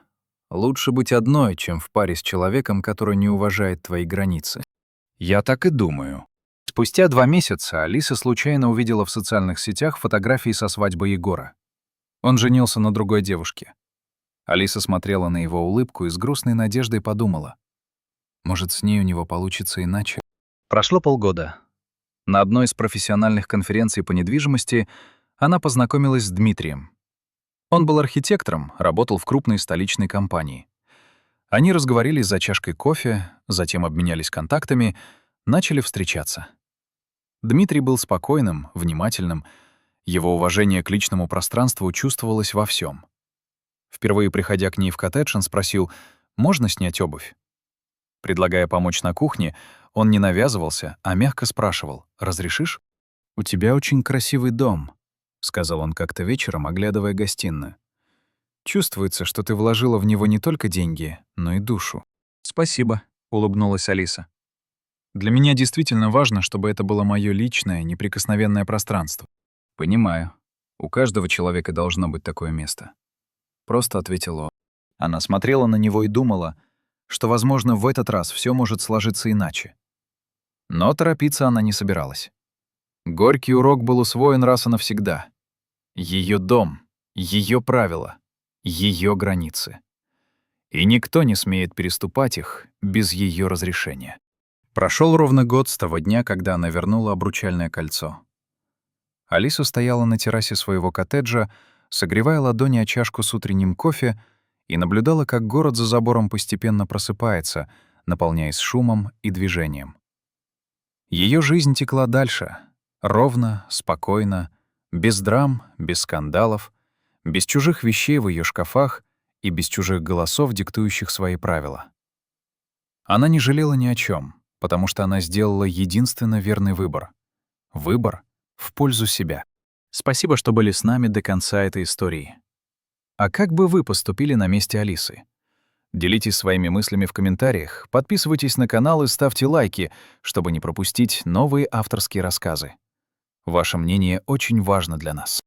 Лучше быть одной, чем в паре с человеком, который не уважает твои границы». «Я так и думаю». Спустя 2 месяца Алиса случайно увидела в социальных сетях фотографии со свадьбы Егора. Он женился на другой девушке. Алиса смотрела на его улыбку и с грустной надеждой подумала: может, с ней у него получится иначе. Прошло полгода. На одной из профессиональных конференций по недвижимости она познакомилась с Дмитрием. Он был архитектором, работал в крупной столичной компании. Они разговорились за чашкой кофе, затем обменялись контактами, начали встречаться. Дмитрий был спокойным, внимательным. Его уважение к личному пространству чувствовалось во всем. Впервые приходя к ней в коттедж, он спросил: «Можно снять обувь?» Предлагая помочь на кухне, он не навязывался, а мягко спрашивал: «Разрешишь?» «У тебя очень красивый дом», — сказал он как-то вечером, оглядывая гостиную. «Чувствуется, что ты вложила в него не только деньги, но и душу». «Спасибо», — улыбнулась Алиса. «Для меня действительно важно, чтобы это было моё личное, неприкосновенное пространство». «Понимаю. У каждого человека должно быть такое место», — просто ответил он. Она смотрела на него и думала, что, возможно, в этот раз всё может сложиться иначе. Но торопиться она не собиралась. Горький урок был усвоен раз и навсегда. Её дом, её правила, её границы. И никто не смеет переступать их без её разрешения. Прошёл ровно год с того дня, когда она вернула обручальное кольцо. Алиса стояла на террасе своего коттеджа, согревая ладони о чашку с утренним кофе, и наблюдала, как город за забором постепенно просыпается, наполняясь шумом и движением. Её жизнь текла дальше, ровно, спокойно, без драм, без скандалов, без чужих вещей в её шкафах и без чужих голосов, диктующих свои правила. Она не жалела ни о чём, потому что она сделала единственно верный выбор. Выбор в пользу себя. Спасибо, что были с нами до конца этой истории. А как бы вы поступили на месте Алисы? Делитесь своими мыслями в комментариях, подписывайтесь на канал и ставьте лайки, чтобы не пропустить новые авторские рассказы. Ваше мнение очень важно для нас.